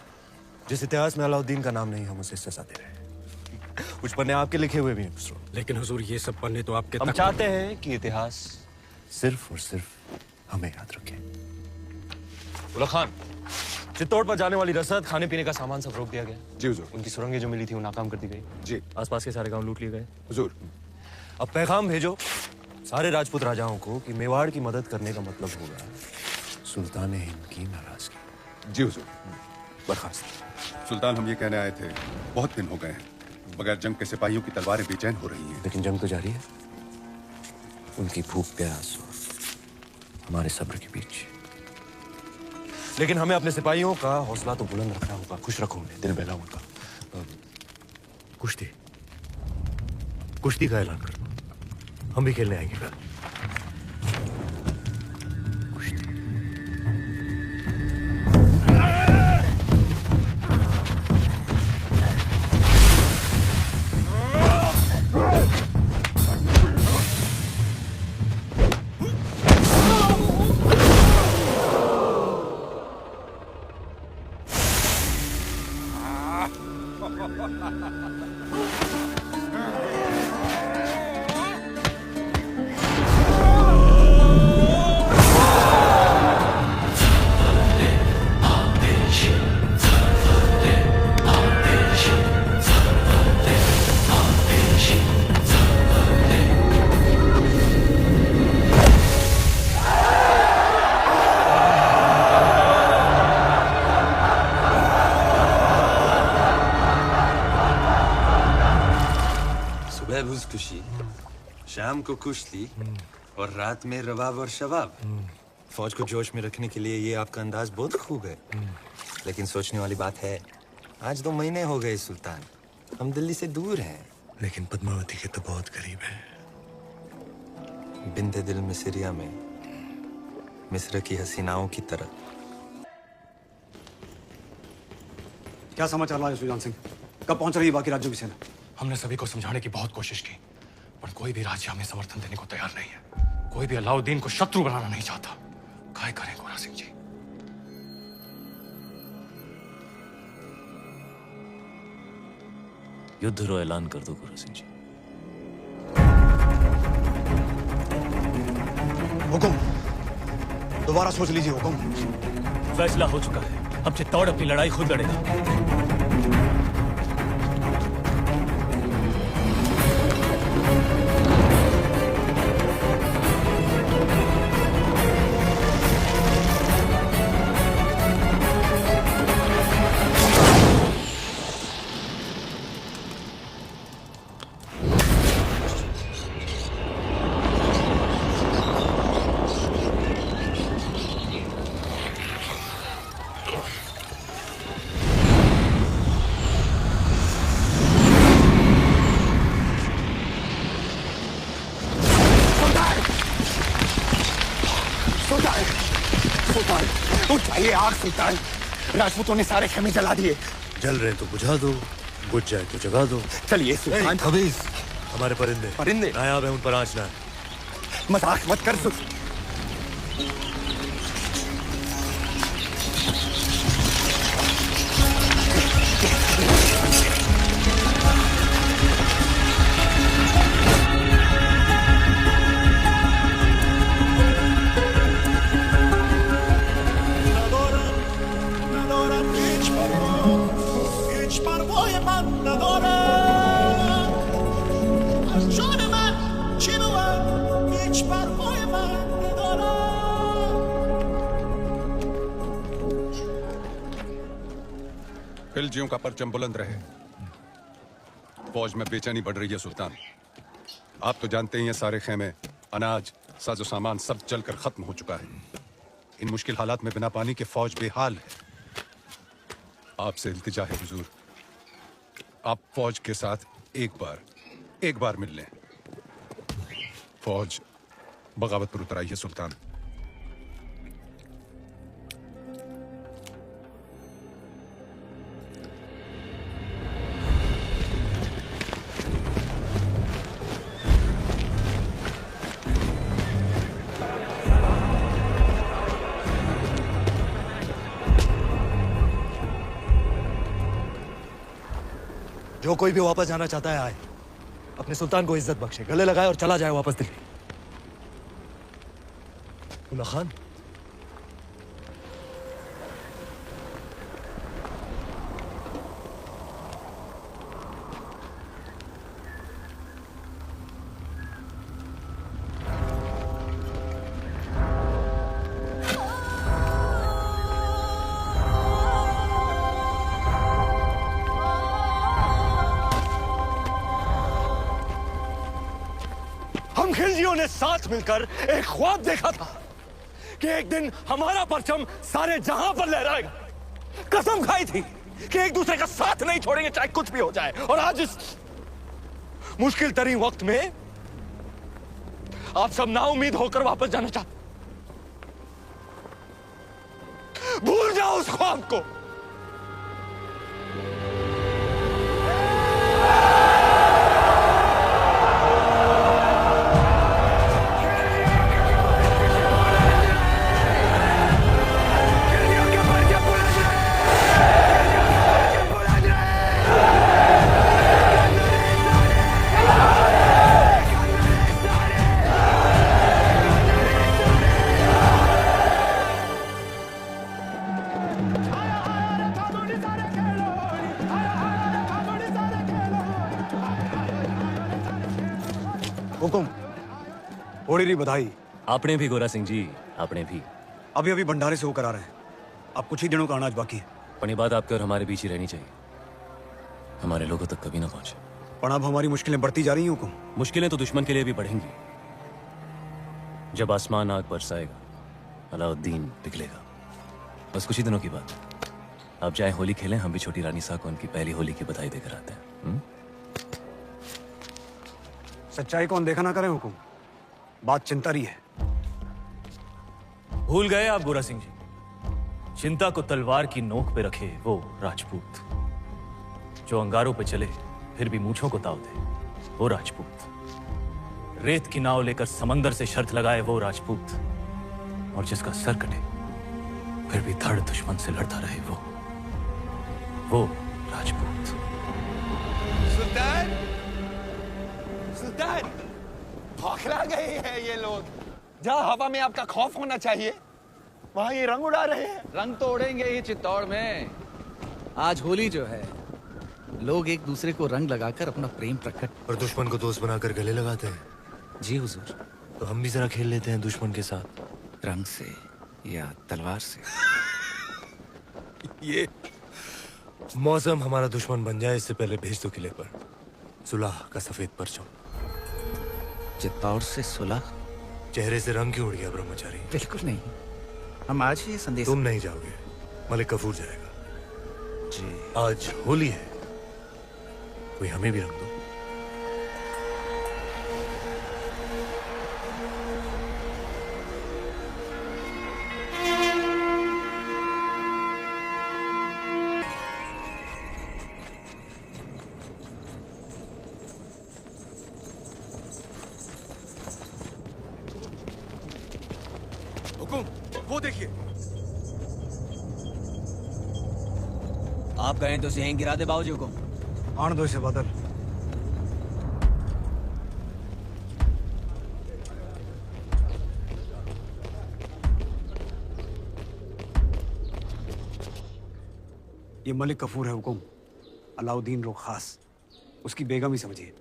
जिस इतिहास में अलाउद्दीन का नाम नहीं, हम उसे सजा दे रहे हैं। कुछ पन्ने आपके लिखे हुए भी हैं खुसरो। लेकिन हुजूर, ये सब पन्ने तो आपके हम चाहते हैं कि इतिहास सिर्फ और सिर्फ हमें याद रखे। उलग खान, चित्तौड़ पर जाने वाली रसद, खाने पीने का सामान सब रोक दिया गया। जी हुजूर। उनकी सुरंगें जो मिली थी वो नाकाम कर दी गई। जी। आसपास के सारे गांव लूट लिए गए। हुजूर। अब पैगाम भेजो सारे राजपूत राजाओं को कि मेवाड़ की मदद करने का मतलब होगा सुल्तान हिंद की नाराजगी। जी हुजूर। बर्खास्त। सुल्तान, हम ये कहने आए थे, बहुत दिन हो गए हैं बगैर जंग के सिपाहियों की तलवारें बेचैन हो रही हैं। लेकिन जंग तो जारी है। उनकी भूख प्यास और हमारे सब्र के बीच। लेकिन हमें अपने सिपाहियों का हौसला तो बुलंद रखना होगा। खुश रखो उन्हें, दिल बहलाओ उनका। कुश्ती कुश्ती का ऐलान कर दो, हम भी खेलने आएंगे कल। शाम को कुश्ती और रात में रवाब और शवाब। फौज को जोश में रखने के लिए ये आपका अंदाज बहुत खूब है। लेकिन सोचने वाली बात है, आज 2 महीने हो गए सुल्तान, हम दिल्ली से दूर हैं, लेकिन पद्मावती के तो बहुत करीब हैं। बिंदे दिल मिस्रिया में मिस्र की हसीनाओं की तरह। क्या समाचार लाए सुजान सिंह? कब पहुंच रही है बाकी राज्यों की सेना? हमने सभी को समझाने की बहुत कोशिश की, पर कोई भी राज्य हमें समर्थन देने को तैयार नहीं है। कोई भी अलाउद्दीन को शत्रु बनाना नहीं चाहता। क्या करें गोरा सिंह जी? युद्ध रो ऐलान कर दो गोरा सिंह जी। हुकुम, दोबारा सोच लीजिए हुकुम। फैसला हो चुका है, अब चित्तौड़ अपनी लड़ाई खुद लड़ेगा। उठाइए आग सुल्तान, राजपूतों ने सारे खेमे जला दिए। जल रहे तो बुझा दो, बुझ जाए तो जगा दो। चलिए सुल्तान। खबीस, हमारे परिंदे परिंदे नायाब है, उन पर आँच ना है। मजाक मत कर खिलजियों का परचम बुलंद रहे। फौज में बेचैनी बढ़ रही है सुल्तान। आप तो जानते ही हैं, सारे खेमे, अनाज, साजो सामान सब जलकर खत्म हो चुका है। इन मुश्किल हालात में बिना पानी के फौज बेहाल है। आपसे इल्तिजा है हुजूर, आप फौज के साथ एक बार मिल लें। फौज बगावत पर उतर आई है सुल्तान। जो कोई भी वापस जाना चाहता है आए, अपने सुल्तान को इज्जत बख्शे, गले लगाए और चला जाए वापस दिल्ली। उल्ला खान, हम खिलजियों ने साथ मिलकर एक ख्वाब देखा था कि एक दिन हमारा परचम सारे जहां पर लहराएगा। कसम खाई थी कि एक दूसरे का साथ नहीं छोड़ेंगे, चाहे कुछ भी हो जाए। और आज इस मुश्किल तरीन वक्त में आप सब नाउम्मीद होकर वापस जाना चाहते। भूल जाओ उस ख्वाब को। हुकुम, ओड़ी बधाई। आपने भी गोरा सिंह जी, आपने भी। अभी अभी भंडारे से होकर आ रहे हैं। अब कुछ ही दिनों का अनाज बाकी है। पर ये बात आपके और हमारे बीच ही रहनी चाहिए, हमारे लोगों तक कभी ना पहुंचे। पर अब हमारी मुश्किलें बढ़ती जा रही हैं हुकुम। मुश्किलें तो दुश्मन के लिए भी बढ़ेंगी। जब आसमान आग बरसाएगा, अलाउद्दीन पिघलेगा। बस कुछ ही दिनों की बात है। आप चाहे होली खेलें, हम भी छोटी रानी साहब को उनकी पहली होली की बधाई देकर आते हैं। सच्चाई को अनदेखा ना करें हुकुम, बात चिंता रही है। भूल गए आप गोरा सिंह जी, चिंता को तलवार की नोक पे रखे वो राजपूत, जो अंगारों पे चले फिर भी मूंछों को ताव दे, वो राजपूत, रेत की नाव लेकर समंदर से शर्त लगाए वो राजपूत, और जिसका सर कटे फिर भी धड़ दुश्मन से लड़ता रहे वो राजपूत। सुल्तान, सुल्तान, बौखला गए हैं ये लोग। जहां हवा में आपका खौफ होना चाहिए, वहां ये रंग उड़ा रहे हैं। रंग तो उड़ेंगे ही चित्तौड़ में। आज होली जो है, लोग एक दूसरे को रंग लगाकर अपना प्रेम प्रकट और दुश्मन को दोस्त बनाकर गले लगाते हैं। जी हुजूर। तो हम भी जरा खेल लेते हैं दुश्मन के साथ, रंग से या तलवार से। ये मौसम हमारा दुश्मन बन जाए इससे पहले भेज दो किले पर सुलह का सफेद परचम। चित्तौड़ से सुलह? चेहरे से रंग क्यों उड़ गया ब्रह्मचारी? बिल्कुल नहीं, हम आज ही ये संदेश। तुम नहीं जाओगे, मलिक कफूर जाएगा। जी आज होली है, कोई हमें भी रंग दो। हुकुम, वो देखिए। आप कहें तो सिंह गिरा दे बाबूजी हुकुम। आन दो इसे बदल। ये मलिक कफूर है हुकुम, अलाउद्दीन रो खास, उसकी बेगम ही समझिए।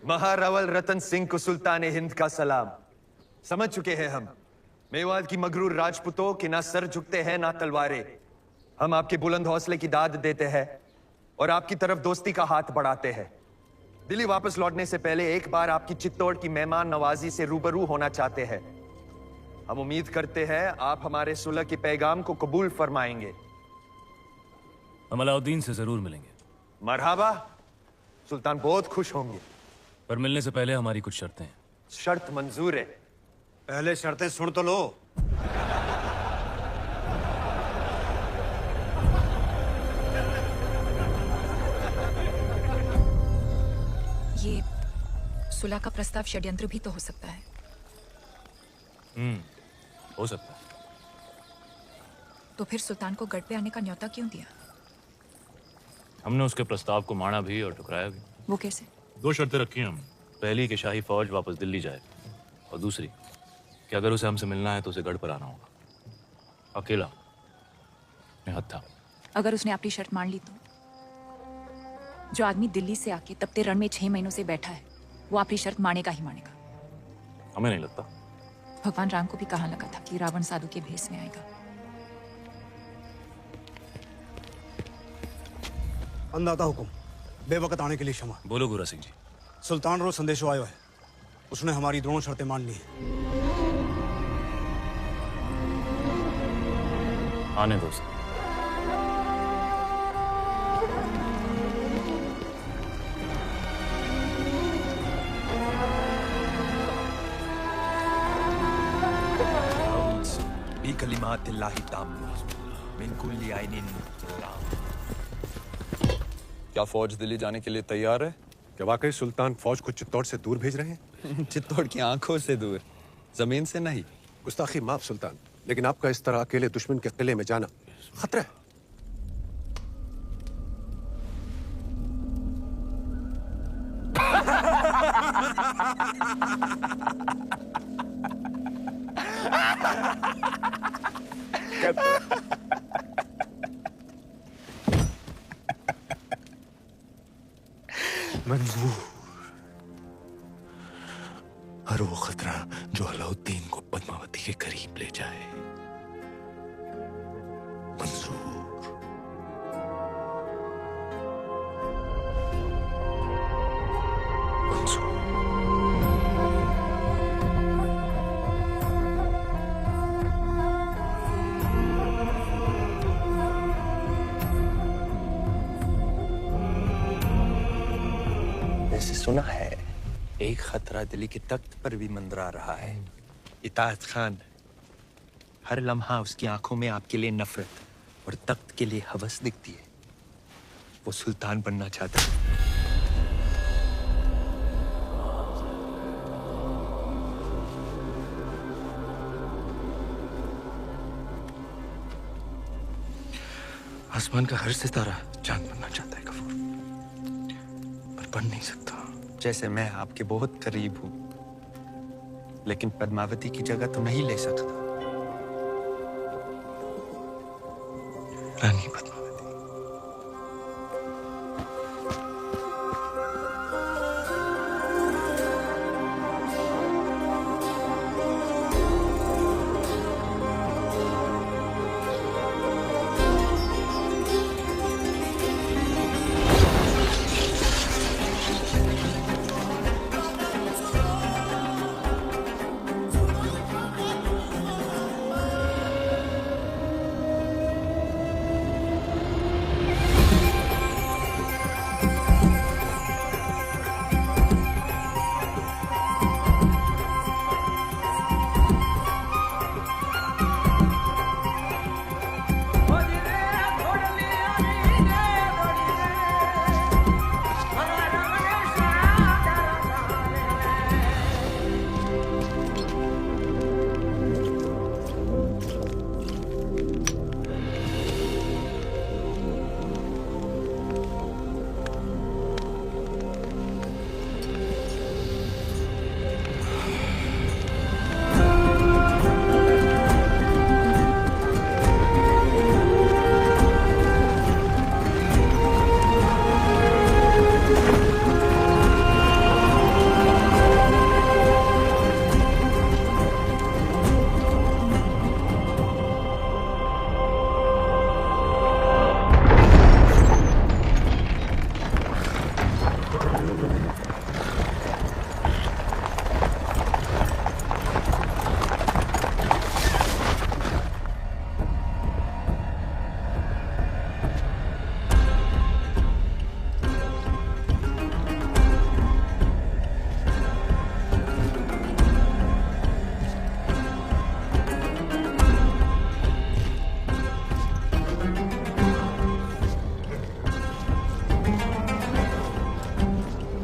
महारावल रतन सिंह को सुल्तान हिंद का सलाम। समझ चुके हैं हम, मेवात की मगरूर राजपूतों के ना सर झुकते हैं ना तलवारें। हम आपके बुलंद हौसले की दाद देते हैं और आपकी तरफ दोस्ती का हाथ बढ़ाते हैं। दिल्ली वापस लौटने से पहले एक बार आपकी चित्तौड़ की मेहमान नवाजी से रूबरू होना चाहते हैं। हम उम्मीद करते हैं आप हमारे सुलह के पैगाम को कबूल फरमाएंगे। हम अलाउद्दीन से जरूर मिलेंगे। मरहबा, सुल्तान बहुत खुश होंगे। पर मिलने से पहले हमारी कुछ शर्तें हैं। शर्त मंजूर है। पहले शर्तें सुन तो लो। ये सुलह का प्रस्ताव षड्यंत्र भी तो हो सकता है। हो सकता है। तो फिर सुल्तान को गढ़ पे आने का न्योता क्यों दिया? हमने उसके प्रस्ताव को माना भी और ठुकराया भी। वो कैसे? 2 शर्तें रखी हैं हम। पहली कि शाही फौज वापस दिल्ली जाए, और दूसरी कि अगर उसे हमसे मिलना है तो उसे गढ़ पर आना होगा, अकेला, निहत्था। अगर उसने अपनी शर्त मान ली तो? जो आदमी दिल्ली से आके तपते रण में 6 महीनों से बैठा है, वो अपनी शर्त मानेगा ही मानेगा। हमें नहीं लगता। भगवान राम को भी कहाँ लगा था कि रावण साधु के भेष में आएगा। अंदाता हुकुम, बेवकत आने के लिए क्षमा। बोलो गोरा सिंह जी। सुल्तान रो संदेशो आयो है, उसने हमारी दोनों शर्तें मान ली हैं। आने दोस्त। क्या फौज दिल्ली जाने के लिए तैयार है? क्या वाकई सुल्तान फौज को चित्तौड़ से दूर भेज रहे हैं? चित्तौड़ की आंखों से दूर, जमीन से नहीं। गुस्ताखी माफ सुल्तान, लेकिन आपका इस तरह अकेले दुश्मन के किले में जाना खतरा है। मंजूर, हर वो खतरा जो अलाउद्दीन को पद्मावती के करीब ले जाए मंजूर। सुना है एक खतरा दिल्ली के तख्त पर भी मंडरा रहा है। इताअत खान, हर लम्हा उसकी आंखों में आपके लिए नफरत और तख्त के लिए हवस दिखती है। वो सुल्तान बनना चाहता है। आसमान का हर सितारा चांद बनना चाहता है गफूर, पर बन नहीं सकता। जैसे मैं आपके बहुत करीब हूं, लेकिन पद्मावती की जगह तो नहीं ले सकता। रानी पद्मावती।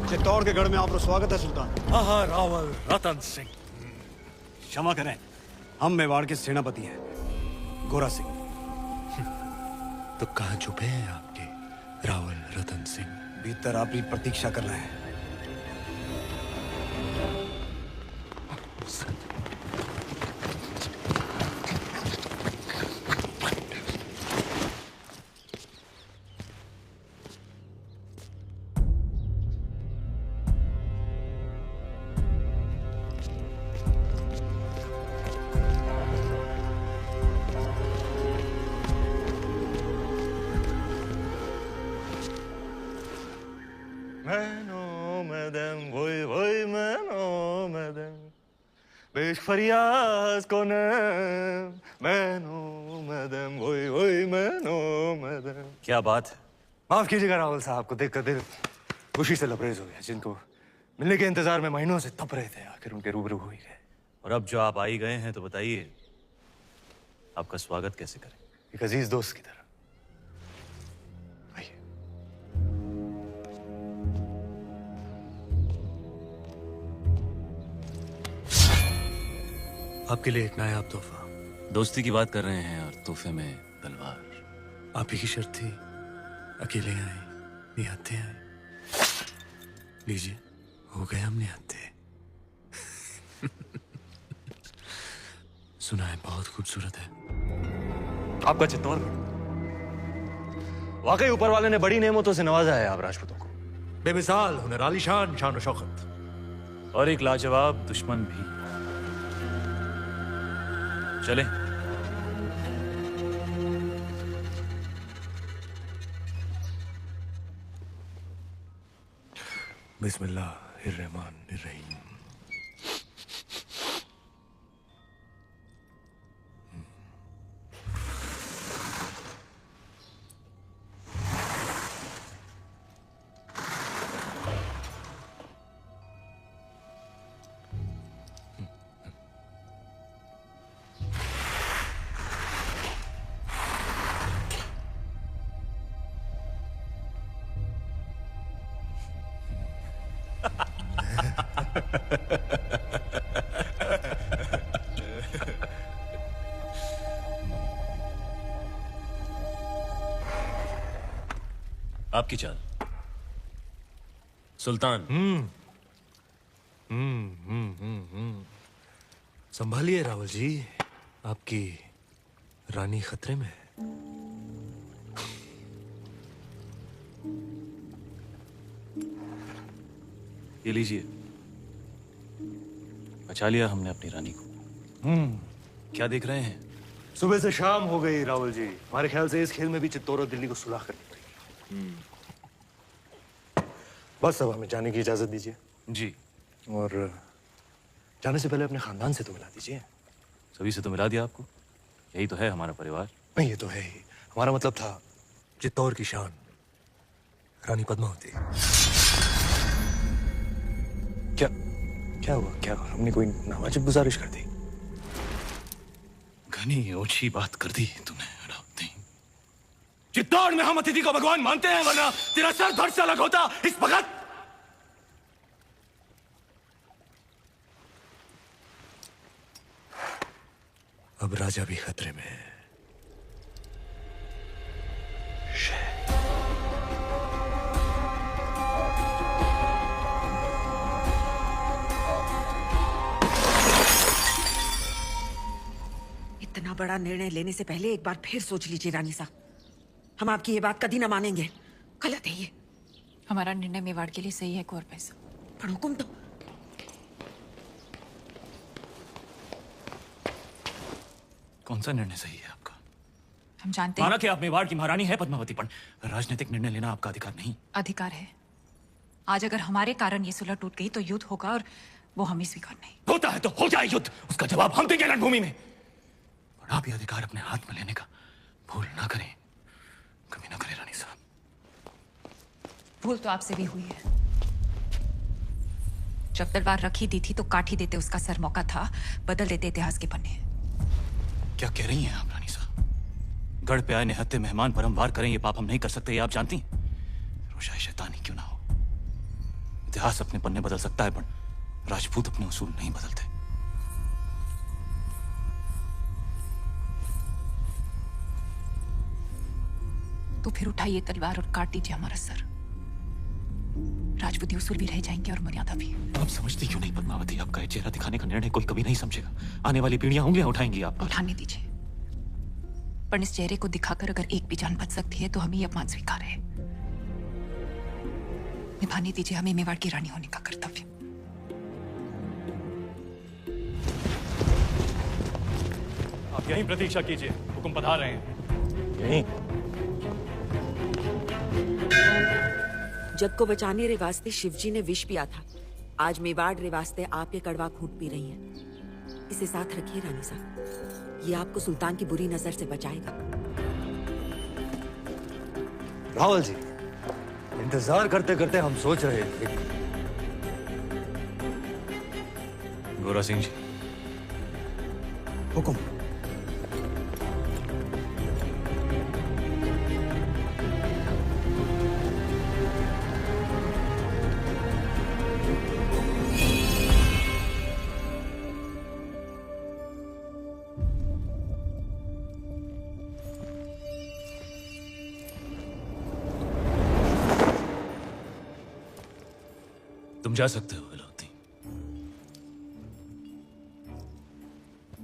चित्तौड़ के गढ़ में आपका स्वागत है सुल्तान। हाँ, रावल रतन सिंह। क्षमा करें, हम मेवाड़ के सेनापति हैं, गोरा सिंह। तो कहाँ छुपे हैं आपके रावल रतन सिंह? भीतर आपकी प्रतीक्षा कर रहे हैं। फरियाज को मैनो मदम वोई वोई मैनो मदम। क्या बात है? माफ कीजिएगा रावल साहब को देखकर दिल खुशी से लबरेज हो गया। जिनको मिलने के इंतजार में महीनों से तप रहे थे, आखिर उनके रूबरू हो ही गए। और अब जो आप आई गए हैं तो बताइए आपका स्वागत कैसे करें? एक अजीज दोस्त की तरह। आपके लिए एक नायाब तोहफा। दोस्ती की बात कर रहे हैं और तोहफे में तलवार। आप ही की शर्त थी, अकेले आए, निहत्थे आए। लीजिए, हो गए हम निहत्थे। सुना है बहुत खूबसूरत है। आपका चित्तौड़गढ़ वाकई ऊपर वाले ने बड़ी नेमतों से नवाजा है आप राजपूतों को। बेमिसाल हुनर, आलीशान शान और शौकत और एक लाजवाब दुश्मन भी। चलें। बिस्मिल्लाहिर्रहमानिर्रहीम। आपकी चाल सुल्तान। संभालिए रावल जी, आपकी रानी खतरे में है। ये लीजिए, बचा लिया हमने अपनी रानी को। क्या देख रहे हैं? सुबह से शाम हो गई रावल जी, हमारे ख्याल से इस खेल में भी चित्तौड़ और दिल्ली को सुलह करनी पड़ेगी। बस अब हमें जाने की इजाजत दीजिए। जी। और जाने से पहले अपने खानदान से तो मिला दीजिए। सभी से तो मिला दिया आपको, यही तो है हमारा परिवार। नहीं, ये तो है ही। हमारा मतलब था चित्तौड़ की शान रानी पद्मावती। क्या क्या हुआ? क्या हमने कोई नावाजिब गुजारिश कर दी? घनी ओछी बात कर दी तुमने अलाउद्दीन। चित्तौड़ में हम अतिथि को भगवान मानते हैं, वरना तेरा सर धड़ से अलग होता इस वक्त। अब राजा भी खतरे में है। इतना बड़ा निर्णय लेने से पहले एक बार फिर सोच लीजिए रानी साहब। हम आपकी ये बात कभी ना मानेंगे, गलत है ये। हमारा निर्णय मेवाड़ के लिए सही है कौर पैसा। पर हुकुम तो कौन सा निर्णय सही है आपका? हम जानते माना हैं कि आप मेवाड़ की महारानी है पद्मावती, पर राजनीतिक निर्णय लेना आपका अधिकार नहीं। अधिकार है। आज अगर हमारे कारण ये सुलह टूट गई तो युद्ध होगा और वो हमें स्वीकार नहीं। होता है तो हो जाए युद्ध, उसका जवाब हम देंगे रणभूमि में। और आप ये अधिकार अपने हाथ में लेने का भूल ना करें, कभी ना करें रानी साहब। भूल तो आपसे भी हुई है। जब तलवार रखी दी थी तो काट ही देते, उसका सर मौका था बदल देते इतिहास के पन्ने। क्या कह रही हैं आप रानी साहब? गढ़ पे आए निहत्थे मेहमान पर हम वार करें, ये पाप हम नहीं कर सकते, ये आप जानती हैं। रोशाई शैतानी क्यों ना हो, इतिहास अपने पन्ने बदल सकता है, पर राजपूत अपने उसूल नहीं बदलते। तो फिर उठाइए तलवार और काट दीजिए हमारा सर। राजपूती उसूल भी रह जाएंगे और मर्यादा भी। आप समझती क्यों नहीं पद्मावती? आपका ये चेहरा दिखाने का निर्णय कोई कभी नहीं समझेगा। आने वाली पीढ़ियां उंगलियां उठाएंगी आप पर। उठाने दीजिए, पर इस चेहरे को दिखाकर अगर एक भी जान बच सकती है तो हमें ये अपमान स्वीकार है। निभाने दीजिए हमें मेवाड़ की रानी होने का कर्तव्य। आप यहीं प्रतीक्षा कीजिए, हुक्म पधार रहे हैं। यहीं। जग को बचाने रे वास्ते शिवजी ने विष पिया था। आज मेवाड़ रे वास्ते आप ये कड़वा खूंट पी रही हैं। इसे साथ रखिए रानी साहब, ये आपको सुल्तान की बुरी नजर से बचाएगा। रावल जी, इंतजार करते करते हम सोच रहे थे। गोरा सिंह जी, हुकुम। तुम जा सकते हो अलाउद्दीन।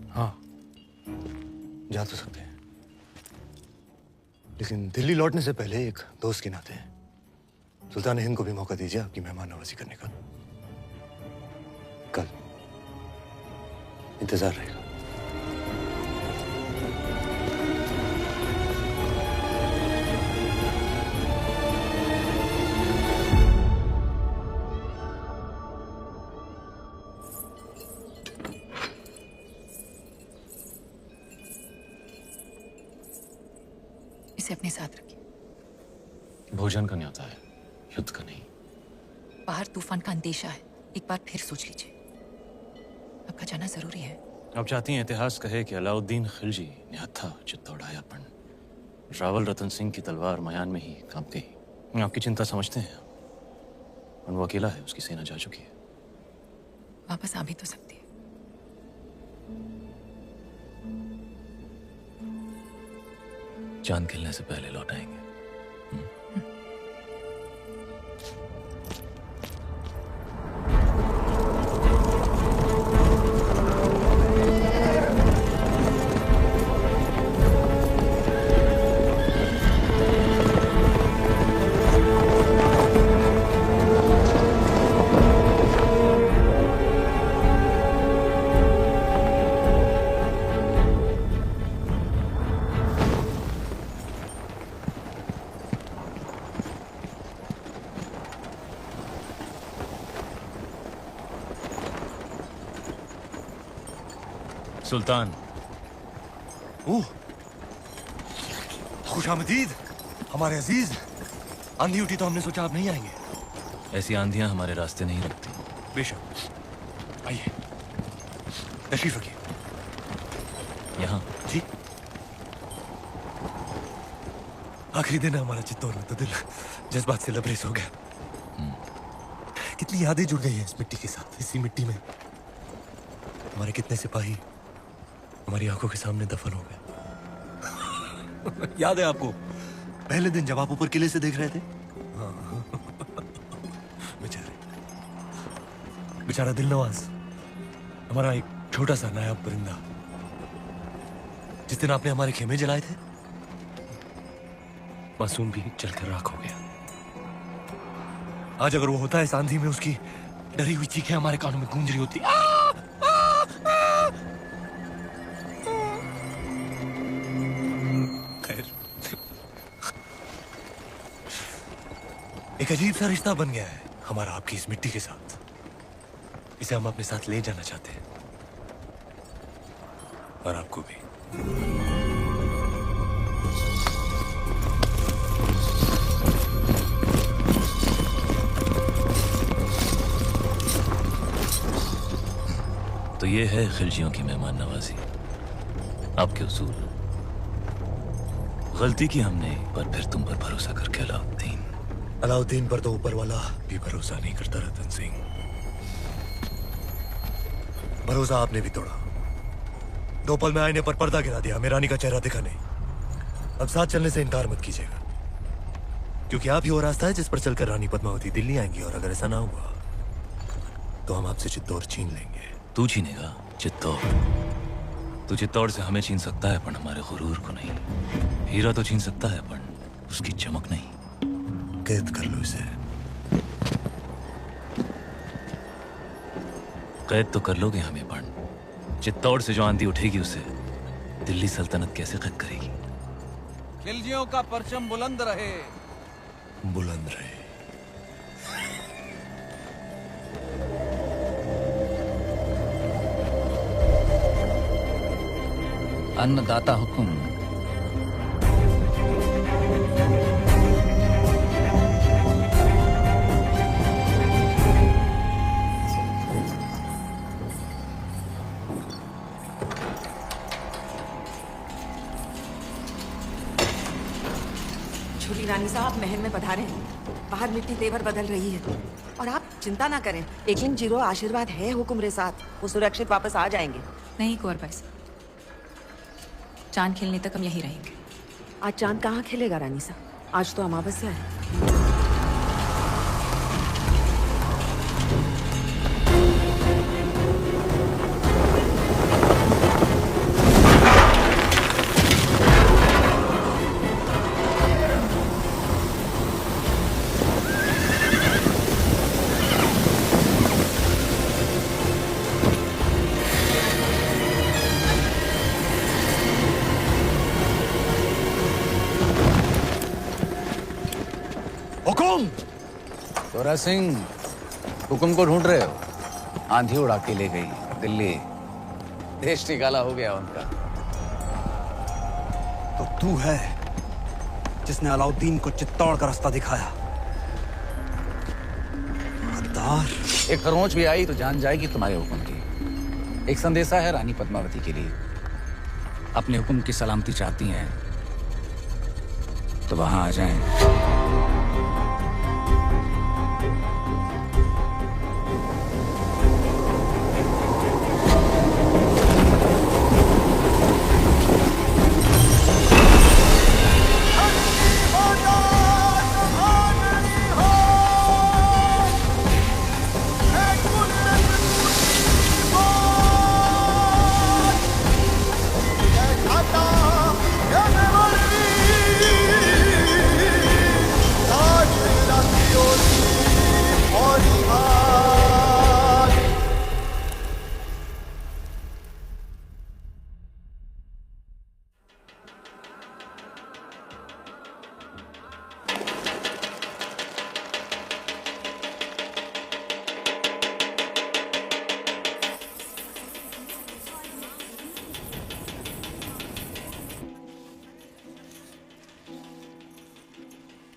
हाँ, जा तो सकते हैं, लेकिन दिल्ली लौटने से पहले एक दोस्त के नाते सुल्तान हिंद को भी मौका दीजिए आपकी मेहमान नवाजी करने का। कल इंतजार रहेगा। इसे अपने साथ रखिए। भोजन का न्योता है, युद्ध का नहीं। बाहर तूफान का अंदेशा है, एक बार फिर सोच लीजिए। आपका जाना जरूरी है। आप चाहती हैं इतिहास कहे कि अलाउद्दीन खिलजी निहत्था चित्तौड़ आया, पण रावल रतन सिंह की तलवार मयान में ही कांप गई। आपकी चिंता समझते हैं, और वो अकेला है, उसकी सेना जा चुकी है। वापस आ भी तो सकती है। चांद खिलने से पहले लौट आएंगे। सुल्तान, ओह, खुशामदीद हमारे अजीज। आंधी उठी तो हमने सोचा आप नहीं आएंगे। ऐसी आंधियां हमारे रास्ते नहीं रुकती। बेशक, आइए तशरीफ रखिए। यहाँ जी, आखिरी दिन है हमारा चित्तौड़ में, तो दिल जज्बात से लबरेज हो गया। कितनी यादें जुड़ गई हैं इस मिट्टी के साथ। इसी मिट्टी में हमारे कितने सिपाही हमारी आंखों के सामने दफन हो गए। याद है आपको पहले दिन जब आप ऊपर किले से देख रहे थे? बेचारा दिलनवाज, हमारा एक छोटा सा नायाब परिंदा, जिस दिन आपने हमारे खेमे जलाए थे, मासूम भी जलकर राख हो गया। आज अगर वो होता है, आंधी में उसकी डरी हुई चीखें हमारे कानों में गूंज रही होती। एक अजीब सा रिश्ता बन गया है हमारा आपकी इस मिट्टी के साथ। इसे हम अपने साथ ले जाना चाहते हैं, और आपको भी। तो ये है खिलजियों की मेहमान नवाजी, आपके उसूल। गलती की हमने, पर फिर तुम पर भरोसा करके अलाउद्दीन पर तो ऊपर वाला भी भरोसा नहीं करता। रतन सिंह, भरोसा आपने भी तोड़ा। दो पल में आईने पर पर्दा गिरा दिया, हमें रानी का चेहरा दिखा नहीं। अब साथ चलने से इनकार मत कीजिएगा, क्योंकि आप ही वो रास्ता है जिस पर चलकर रानी पद्मावती दिल्ली आएंगी, और अगर ऐसा ना हुआ तो हम आपसे चित्तौड़ छीन लेंगे। तू छीनेगा चित्तौड़? तू चित्तौड़ से हमें छीन सकता है, पर हमारे गुरूर को नहीं। हीरा तो छीन सकता है, पर उसकी चमक नहीं। कैद कर लो इसे। कैद तो कर लोगे हमें, पर चित्तौड़ से जो आंधी उठेगी उसे दिल्ली सल्तनत कैसे कैद करेगी? खिलजियों का परचम बुलंद रहे। बुलंद रहे। अन्नदाता हुकुम। छोटी रानी साहब महल में पधारे हैं। बाहर मिट्टी तेवर बदल रही है, और आप चिंता ना करें। एक जीरो आशीर्वाद है हुक्म रे साथ, वो सुरक्षित वापस आ जाएंगे। नहीं कुंवर बाई, चांद खिलने तक हम यहीं रहेंगे। आज चांद कहाँ खिलेगा रानी साहब? आज तो अमावस्या है। तोरा सिंह, हुक्म को ढूंढ रहे हो? आंधी उड़ा के ले गई दिल्ली, देश निकाला हो गया उनका। तो तू है जिसने अलाउद्दीन को चित्तौड़ का रास्ता दिखाया। गद्दार। एक खरोंच भी आई तो जान जाएगी तुम्हारे हुक्म की। एक संदेशा है रानी पद्मावती के लिए। अपने हुक्म की सलामती चाहती हैं तो वहां आ जाएं।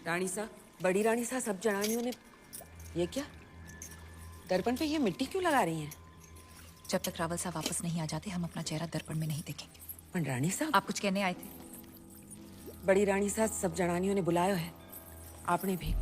रानी साहब, बड़ी रानी साहब, सब जनानियों ने ये क्या दर्पण पे ये मिट्टी क्यों लगा रही हैं? जब तक रावल साहब वापस नहीं आ जाते हम अपना चेहरा दर्पण में नहीं देखेंगे। पर रानी साहब, आप कुछ कहने आए थे? बड़ी रानी साहब, सब जनानियों ने बुलाया है, आपने भी।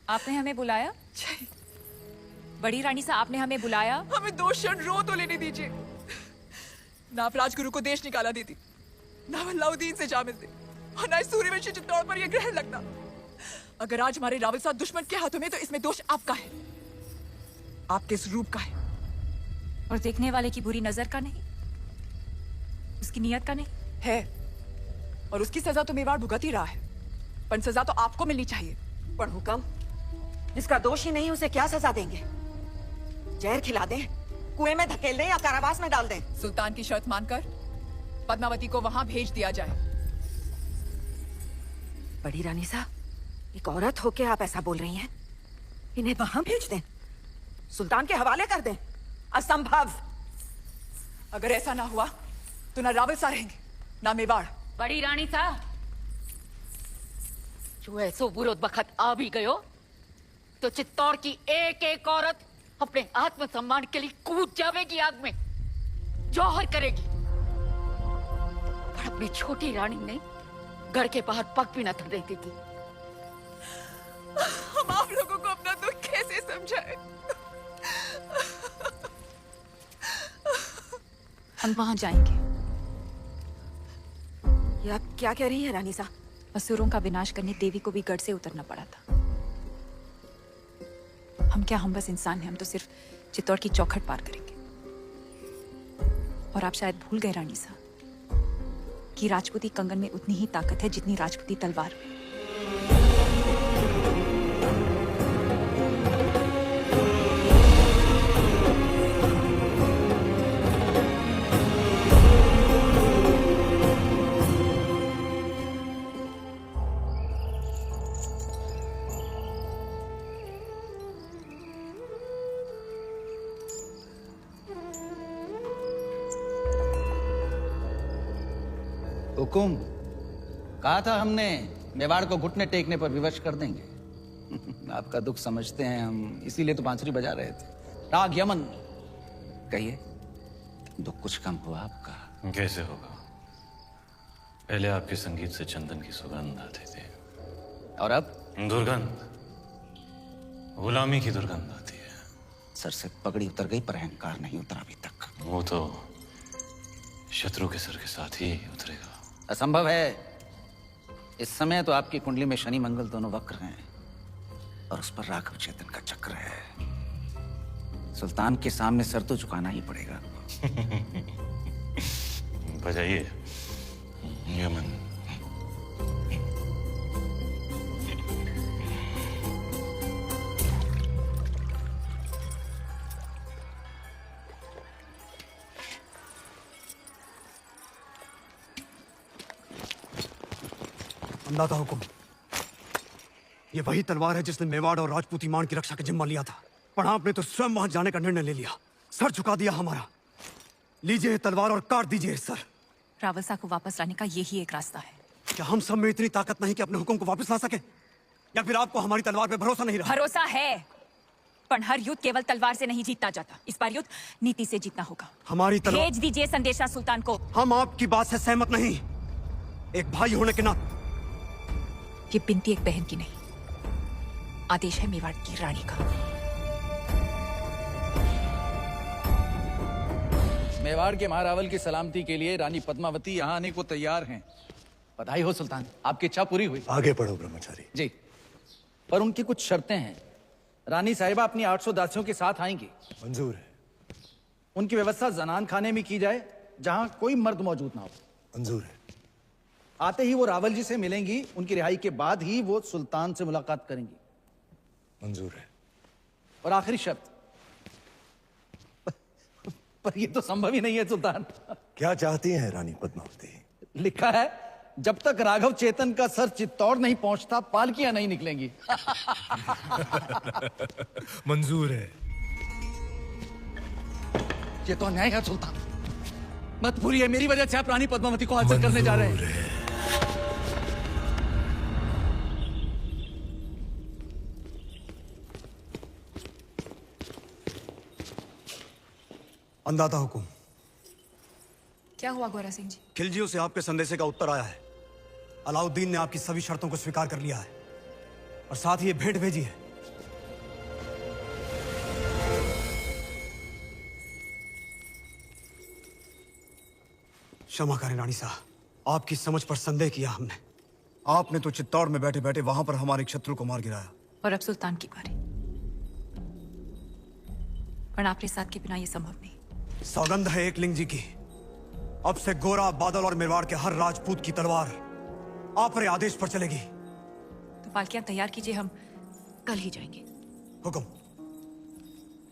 आपने हमें बुलाया? बड़ी रानी साहब, आपने हमें बुलाया? हमें 2 क्षण रो तो लेने दीजिए। ना आप राजगुरु को देश निकाला देती, ना अलाउद्दीन से जा मिलते, और ना इस सूर्यवंशी चित्तौड़ पर यह ग्रहण लगता। अगर आज हमारे रावल साहब दुश्मन के हाथों में, तो इसमें दोष आपका है, आपके इस रूप का है। और देखने वाले की बुरी नजर का नहीं, उसकी नियत का नहीं है। और उसकी सजा तो मेवाड़ भुगत ही रहा है, पर सजा तो आपको मिलनी चाहिए। पर हुक्म, जिसका दोष ही नहीं उसे क्या सजा देंगे? जहर खिला दें, कुएं में धकेल दें या कारावास में डाल दें? सुल्तान की शर्त मानकर पद्मावती को वहां भेज दिया जाए। बड़ी रानी साहब, एक औरत होके आप ऐसा बोल रही हैं? इन्हें वहां भेज दें, सुल्तान के हवाले कर दें? असंभव। अगर ऐसा ना हुआ तो ना रावल सा रहेंगे, ना मेवाड़। बड़ी रानी साहब, जो ऐसो बुरो बखत आ भी गयो, तो चित्तौड़ की एक एक औरत अपने आत्मसम्मान के लिए कूद जावेगी आग में, जौहर करेगी। पर अपनी छोटी रानी ने घर के बाहर पग भी न धरने देगी। हम आप लोगों को अपना दुख कैसे समझाएं? हम वहां जाएंगे। ये आप क्या कह रही हैं रानी साहब? असुरों का विनाश करने देवी को भी गढ़ से उतरना पड़ा था। हम क्या, हम बस इंसान हैं, हम तो सिर्फ चित्तौड़ की चौखट पार करेंगे। और आप शायद भूल गए रानी साहब कि राजपूती कंगन में उतनी ही ताकत है जितनी राजपूती तलवार में। हुकुम, कहा था हमने मेवाड़ को घुटने टेकने पर विवश कर देंगे। आपका दुख समझते हैं हम, इसीलिए तो बांसुरी बजा रहे थे। राग यमन, कहिए, दुख कुछ कम हुआ आपका? कैसे होगा? पहले आपके संगीत से चंदन की सुगंध आती थी, और अब दुर्गंध, गुलामी की दुर्गंध आती है। सर से पगड़ी उतर गई पर अहंकार नहीं उतरा अभी तक। वो तो शत्रु के सर के साथ ही उतरेगा। असंभव है। इस समय तो आपकी कुंडली में शनि मंगल दोनों वक्र हैं, और उस पर राघव चेतन का चक्र है। सुल्तान के सामने सर तो झुकाना ही पड़ेगा। बजाइए यमन। अंदाजा हुकुम, ये वही तलवार है जिसने मेवाड़ और राजपूती मान की रक्षा का जिम्मा लिया था, पर आपने तो स्वयं वहां जाने का निर्णय ले लिया, सर झुका दिया हमारा। लीजिए ये तलवार और काट दीजिए सर। रावल साहब को वापस लाने का यही एक रास्ता है। क्या हम सब में इतनी ताकत नहीं कि अपने हुक्म को वापस ला सके? या फिर आपको हमारी तलवार पे भरोसा नहीं रहा? भरोसा है, पर हर युद्ध केवल तलवार से नहीं जीता जाता। इस बार युद्ध नीति से जीतना होगा। हमारी तलवार, भेज दीजिए संदेशा सुल्तान को। हम आपकी बात से सहमत नहीं। एक भाई होने के नाते ये बिनती एक बहन की नहीं, आदेश है मेवाड़ की रानी का। मेवाड़ के महारावल की सलामती के लिए रानी पद्मावती यहाँ आने को तैयार हैं। बधाई हो सुल्तान, आपकी इच्छा पूरी हुई। आगे बढ़ो ब्रह्मचारी जी, पर उनकी कुछ शर्तें हैं। रानी साहिबा अपनी 800 दासियों के साथ आएंगी। मंजूर है। उनकी व्यवस्था जनान खाने में की जाए, जहां कोई मर्द मौजूद ना हो। मंजूर है। आते ही वो रावल जी से मिलेंगी, उनकी रिहाई के बाद ही वो सुल्तान से मुलाकात करेंगी। मंजूर है। और आखिरी शर्त, पर ये तो संभव ही नहीं है सुल्तान। क्या चाहती हैं रानी पद्मावती? लिखा है जब तक राघव चेतन का सर चित्तौड़ नहीं पहुंचता पालकियां नहीं निकलेंगी। मंजूर है। ये तो अन्याय है सुल्तान, मत भूलिए मेरी वजह से आप रानी पद्मावती को हासिल करने जा रहे हैं। अंदाता हुकुम। क्या हुआ गोरा सिंह जी? खिलजियों से आपके संदेशे का उत्तर आया है। अलाउद्दीन ने आपकी सभी शर्तों को स्वीकार कर लिया है और साथ ही ये भेंट भेजी है। क्षमा करें रानी साहब, आपकी समझ पर संदेह किया हमने। आपने तो चित्तौड़ में बैठे बैठे वहां पर हमारे शत्रु को मार गिराया। और अब सुल्तान की बारी। पर आपके साथ के बिना ये संभव नहीं। सौगंध है एकलिंग जी की, अब से गोरा, बादल और मेवाड़ के हर राजपूत की तलवार आप रे आदेश पर चलेगी। तो पालकियां तैयार कीजिए, हम कल ही जाएंगे। हुक्म।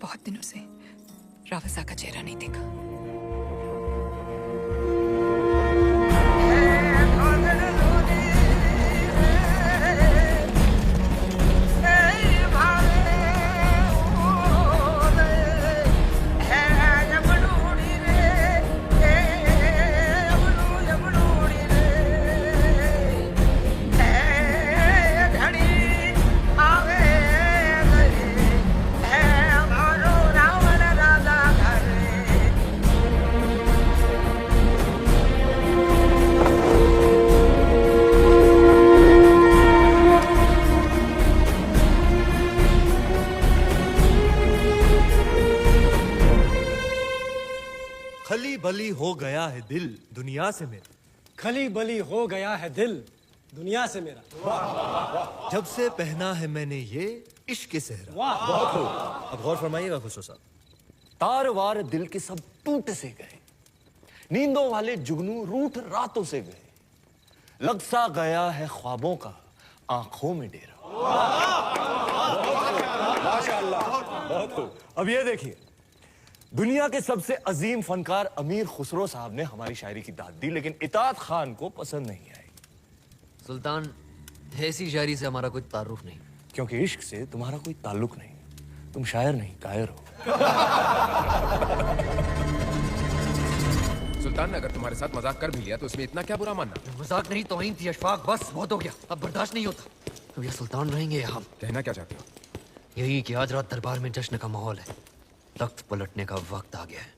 बहुत दिनों से रावल साहब का चेहरा नहीं देखा। खली बली हो गया है दिल दुनिया से मेरा। खली बली हो गया है दिल दुनिया से मेरा। जब से पहना है मैंने ये इश्क के सेहरा। बहुत खूब। अब गौर फरमाइएगा खुसरो साहब। तार वार दिल के सब टूट से गए, नींदों वाले जुगनू रूठ रातों से गए, लग सा गया है ख्वाबों का आंखों में डेरा। माशाअल्लाह, बहुत खूब। अब ये देखिए, दुनिया के सबसे अजीम फनकार अमीर खुसरो साहब ने हमारी शायरी की दाद दी, लेकिन इताद खान को पसंद नहीं आई। सुल्तान, ऐसी शायरी से हमारा कोई ताल्लुक नहीं। क्योंकि इश्क से तुम्हारा कोई ताल्लुक नहीं, तुम शायर नहीं कायर हो। सुल्तान ने अगर तुम्हारे साथ मजाक कर भी लिया तो इसमें इतना क्या बुरा मानना? मजाक नहीं, तौहीन थी अशफाक, बस बहुत हो गया, अब बर्दाश्त नहीं होता। अब ये सुल्तान रहेंगे या हम? कहना क्या चाहते हो? यही कि आज रात दरबार में जश्न का माहौल है, तख्त पलटने का वक्त आ गया है।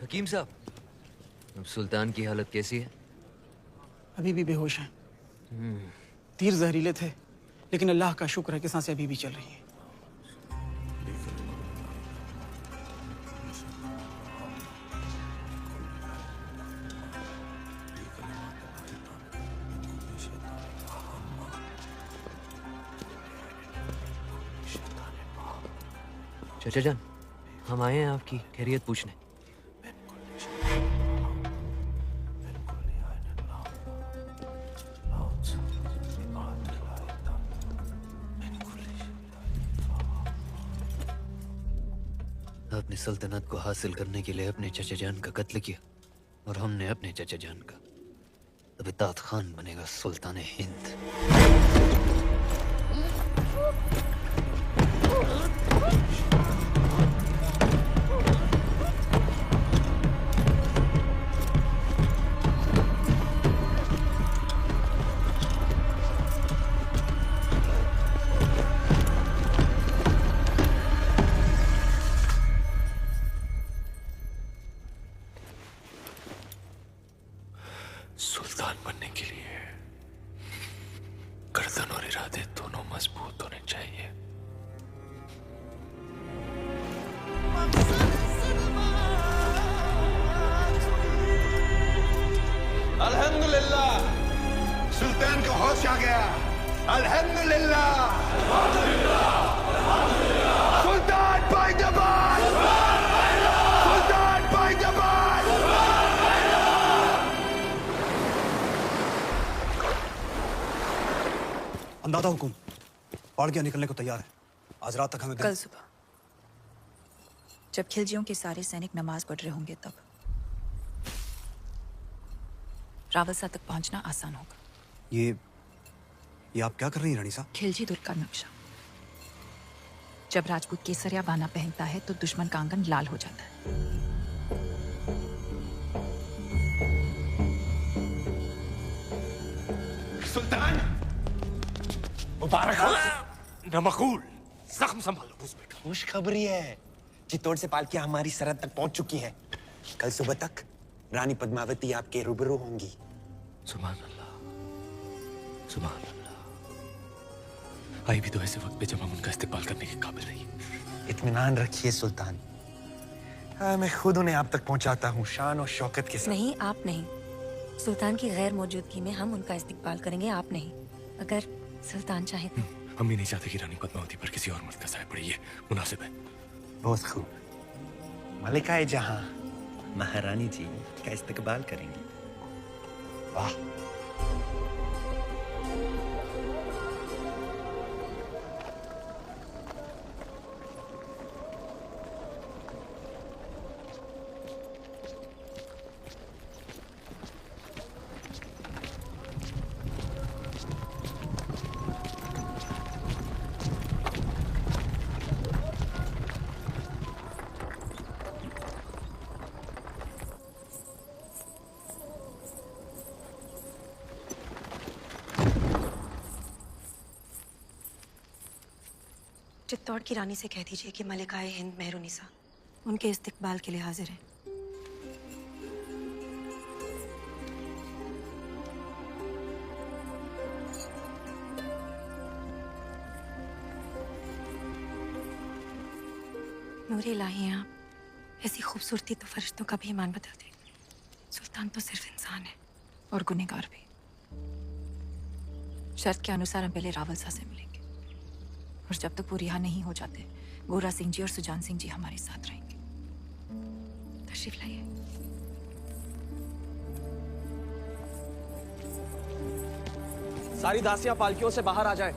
हकीम साहब, अब सुल्तान की हालत कैसी है? अभी भी बेहोश हैं। तीर जहरीले थे, लेकिन अल्लाह का शुक्र है कि सांसें अभी भी चल रही हैं। चाचा जान, हम आए हैं आपकी खैरियत पूछने। आपने सल्तनत को हासिल करने के लिए अपने चाचा जान का कत्ल किया और हमने अपने चाचा जान का। अब इताद खान बनेगा सुल्तान हिंद। सुल्तान बनने के लिए गर्दन और इरादे दोनों मजबूत होने चाहिए। अल्हम्दुलिल्लाह, सुल्तान को होश आ गया। अल्हम्दुलिल्लाह, सुल्तान बाइजबान, सुल्तान बाइजबान। अंदाजा हुकुम, पालकियां निकलने को तैयार है। आज रात तक हमें कल सुबह जब खिलजियों के सारे सैनिक नमाज पढ़ रहे होंगे तब रावलसा तक पहुंचना आसान होगा। ये आप क्या कर रही हैं रानी साहब? खिलजी दुर्ग का नक्शा। जब राजपूत केसरिया बाना पहनता है तो दुश्मन का आंगन लाल हो जाता है। सुल्तान मुबारक हो। नमकूल जख्म संभालो बुज़ बेटा। खुशखबरी है, चित्तौड़ से पालकियां हमारी सरहद तक पहुंच चुकी हैं। कल सुबह तक रानी पद्मावती आपके रूबरू होंगी। सुभान अल्लाह, सुभान अल्लाह। आई भी तो ऐसे वक्त पे जब हम उनका इस्तेमाल करने के काबिल नहीं। इत्मीनान रखिए सुल्तान, मैं खुद उन्हें आप तक पहुंचाता हूँ शान और शौकत के साथ। नहीं, आप नहीं। सुल्तान की गैर मौजूदगी में हम उनका इस्तेमाल करेंगे, आप नहीं। अगर सुल्तान चाहे तो। हम भी नहीं चाहते कि रानी पद्मावती पर किसी और मर्द का साया पड़े, ये मुनासिब है। बहुत खूब। मलिकाए जहां महारानी जी का इस्तकबाल करेंगी। वाह। चित्तौड़ की रानी से कह दीजिए कि मलिकाए हिंद मेहरुनिसा उनके इस्तकबाल के लिए हाजिर है। नूरे इलाही हैं आप, ऐसी खूबसूरती तो फरिश्तों का भी ईमान बदल दे। सुल्तान तो सिर्फ इंसान है और गुनहगार भी। शर्त के अनुसार हम पहले रावलसा से मिलेंगे और जब तक वो रिहा नहीं हो जाते गोरा सिंह जी और सुजान सिंह जी हमारे साथ रहेंगे। तशरीफ लाइए। सारी दासियां पालकियों से बाहर आ जाएं।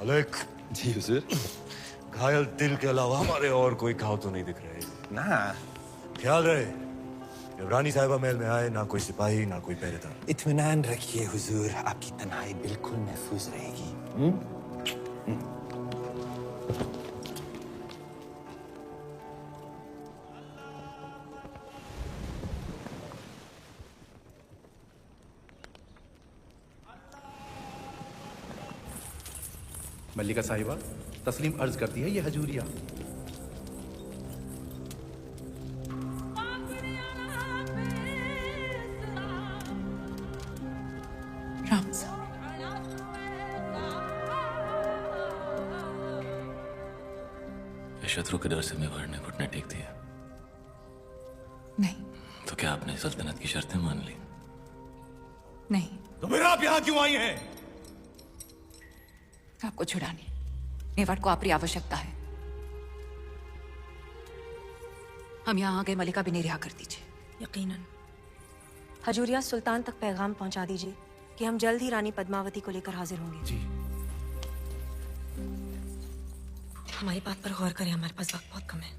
मलिक जी हुजूर। घायल दिल के अलावा हमारे और कोई घाव तो नहीं दिख रहे ना। ख्याल रहे जब रानी साहिबा महल में आए ना कोई सिपाही ना कोई पहरेदार। इत्मीनान रखिए हुजूर, आपकी तन्हाई बिल्कुल महफूज रहेगी। मल्लिका साहिबा तस्लीम अर्ज करती है, ये हजूरिया। राम साहब, शत्रु के डर से मेवाड़ ने घुटने टेक दिया? नहीं। तो क्या आपने सल्तनत की शर्तें मान ली? नहीं। तो फिर आप यहां क्यों आई हैं? आपको छुड़ाने मेवाड़ को आपकी आवश्यकता है। हम यहाँ आ गए, मलिका भी नहीं रिहा कर दीजिए। यकीनन। हजूरिया, सुल्तान तक पैगाम पहुंचा दीजिए कि हम जल्द ही रानी पद्मावती को लेकर हाजिर होंगे। जी। हमारी बात पर गौर करें, हमारे पास वक्त बहुत कम है।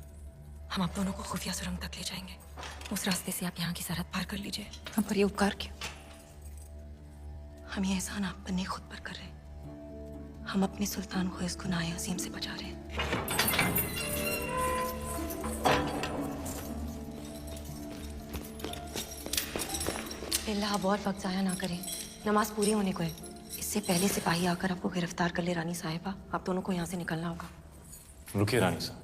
हम आप दोनों को खुफिया सुरंग तक ले जाएंगे। उस रास्ते से आप यहाँ की सरहद पार कर लीजिए। हम पर ये उपकार क्यों? हम ये एहसान आप पर नहीं खुद पर कर रहे हैं। हम अपने सुल्तान को इस गुनाह अजीम से बचा रहे हैं। बिस्मिल्लाह, अब और वक्त जाया ना करें, नमाज पूरी होने को है। इससे पहले सिपाही आकर आपको गिरफ्तार कर ले रानी साहिबा, आप दोनों को यहाँ से निकलना होगा। रुकिए रानी साहब,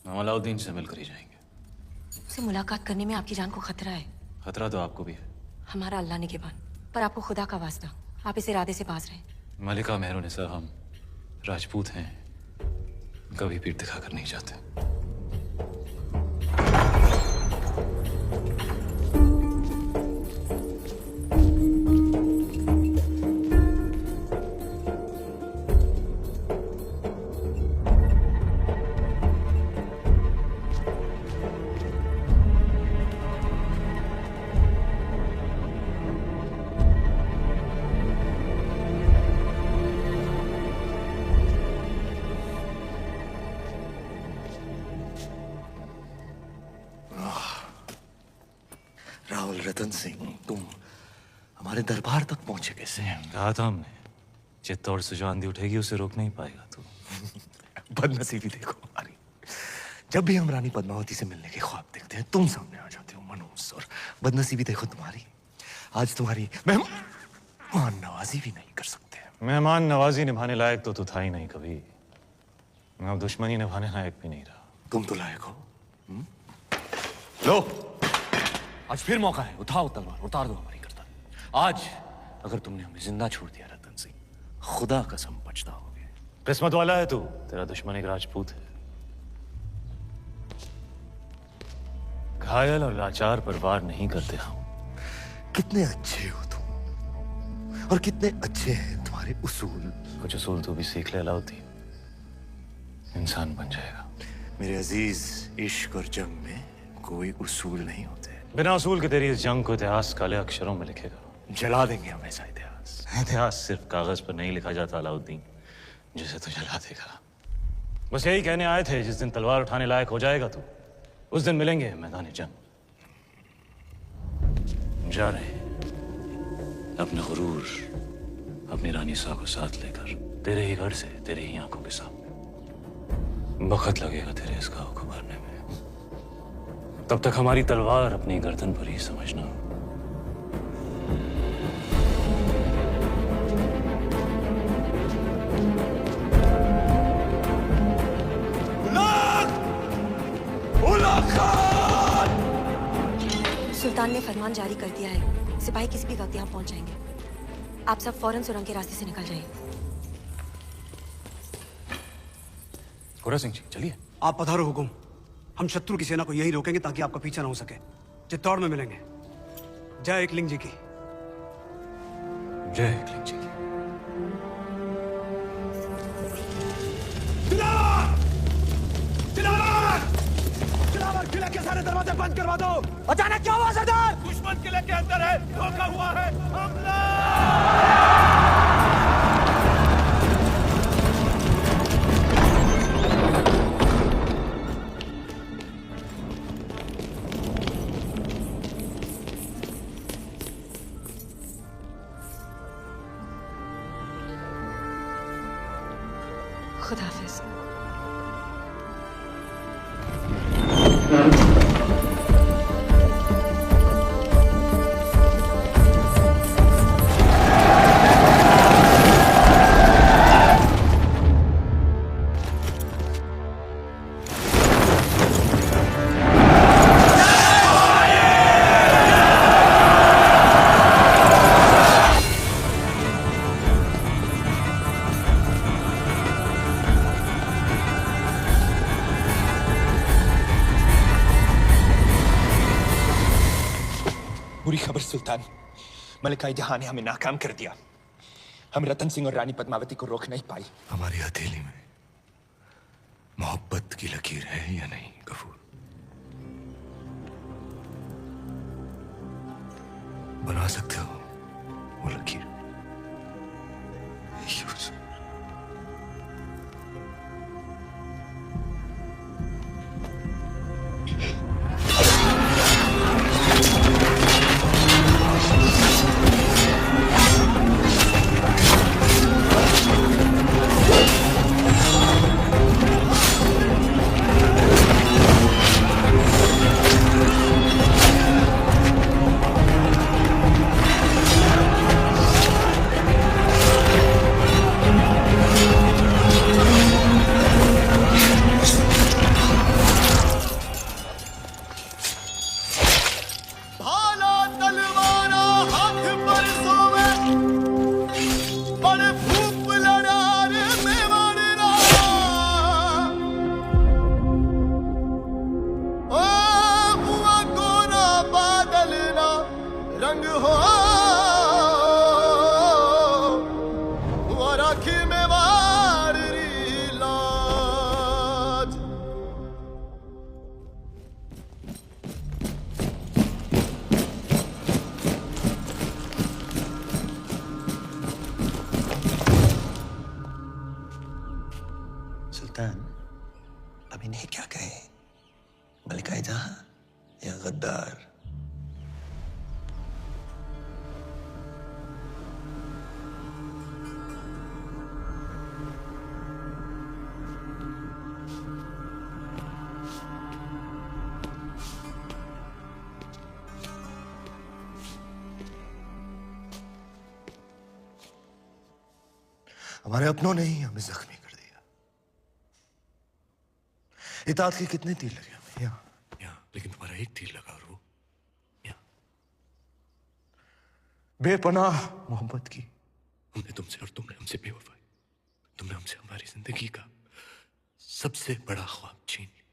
हम अलाउद्दीन से मिलकर ही जाएंगे। उससे मुलाकात करने में आपकी जान को खतरा है। खतरा तो आपको भी है। हमारा अल्लाह निगहबान, पर आपको खुदा का वास्ता, आप इस इरादे से बाज रहें। मलिका मेहरुनिसा, हम राजपूत हैं, कभी पीठ दिखाकर नहीं जाते। रावल रतन सिंह, तुम हमारे दरबार तक पहुंचे कैसे? कहा था हमने, चित्तौड़ से जो आंधी उठेगी उसे रोक नहीं पाएगा तू। बदनसीबी देखो हमारी, जब भी हम रानी पद्मावती से मिलने के ख्वाब देखते हैं तुम सामने आ जाते हो मनहूस। और बदनसीबी देखो तुम्हारी, आज तुम्हारी मेहमान नवाजी भी नहीं कर सकते। मेहमान नवाजी निभाने लायक तो तू था ही नहीं कभी। मैं अब दुश्मनी निभाने लायक भी नहीं रहा। तुम तो लायक हो। लो, आज फिर मौका है, उठाओ तलवार, उतार दो हमारी गर्दन। आज अगर तुमने हमें जिंदा छोड़ दिया रतन सिंह, खुदा कसम पछताओगे। किस्मत वाला है तू, तेरा दुश्मन एक राजपूत है। घायल और लाचार पर वार नहीं करते हम। कितने अच्छे हो तुम, और कितने अच्छे हैं तुम्हारे उसूल। कुछ उसूल तू भी सीख ले अलाउद्दीन, इंसान बन जाएगा। मेरे अजीज, इश्क और जंग में कोई उसूल नहीं होते। बिना उसूल के तेरी इस जंग को इतिहास काले अक्षरों में लिखेगा। जला देंगे हम ऐसा इतिहास। इतिहास सिर्फ कागज पर नहीं लिखा जाता अलाउद्दीन, जिसे तू जला देगा। बस यही कहने आए थे, जिस दिन तलवार उठाने लायक हो जाएगा तू, उस दिन मिलेंगे मैदान जंग। जा रहे हैं अपने गुरूर, अपनी रानी सा को साथ लेकर, तेरे ही घर से, तेरे ही आंखों के सामने। वक्त लगेगा तेरे इस घाव को भरने में, तब तक हमारी तलवार अपनी गर्दन पर ही समझना। सुल्तान ने फरमान जारी कर दिया है, सिपाही किसी भी वक्त यहाँ पहुंच जाएंगे। आप सब फौरन सुरंग के रास्ते से निकल जाइए। गोरा सिंह जी, चलिए। आप पधारो हुकुम। हम शत्रु की सेना को यही रोकेंगे ताकि आपका पीछा ना हो सके। चित्तौड़ में मिलेंगे। जय एकलिंग जी की। जय एकलिंग जी की। किले के सारे दरवाजे बंद करवा दो। अचानक क्या हुआ सरदार? दुश्मन किले के अंदर है, धोखा हुआ है। हमला! खुदा हाफिज। बुरी खबर सुल्तान, मलिका जहां ने हमें नाकाम कर दिया। हम रतन सिंह और रानी पद्मावती को रोक नहीं पाई। हमारी हथेली में मोहब्बत की लकीर है या नहीं गफूर? बना सकते हो वो लकीर? यूसुफ, सुल्तान, अब इन्हें क्या कहे? मलिकाए जहां या गद्दार? हमारे अपनों ने ही हमें जख्मी कर दिया। इताअत के कितने तीर लगे हमें? यहाँ, लेकिन तुम्हारा एक तीर लगा और वो यहाँ। बेपनाह मोहब्बत की हमने तुमसे और तुमने हमसे बेवफाई। तुमने हमसे हमारी जिंदगी का सबसे बड़ा ख्वाब छीन लिया।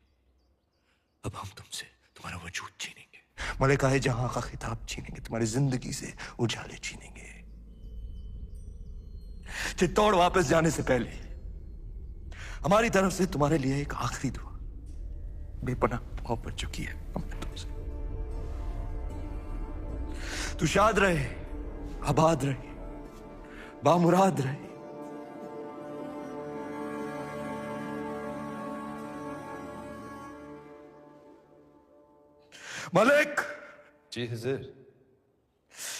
अब हम तुमसे तुम्हारा वजूद छीनेंगे, मलिकाए जहां का खिताब छीनेंगे, तुम्हारी जिंदगी से उजाले छीनेंगे। चित्तौड़ वापस जाने से पहले हमारी तरफ से तुम्हारे लिए एक आखिरी दुआ। बेपनाह मोहब्बत जो की है हमने तुमसे। तू शाद रहे, आबाद रहे, बामुराद रहे। मलिक। जी हुजूर।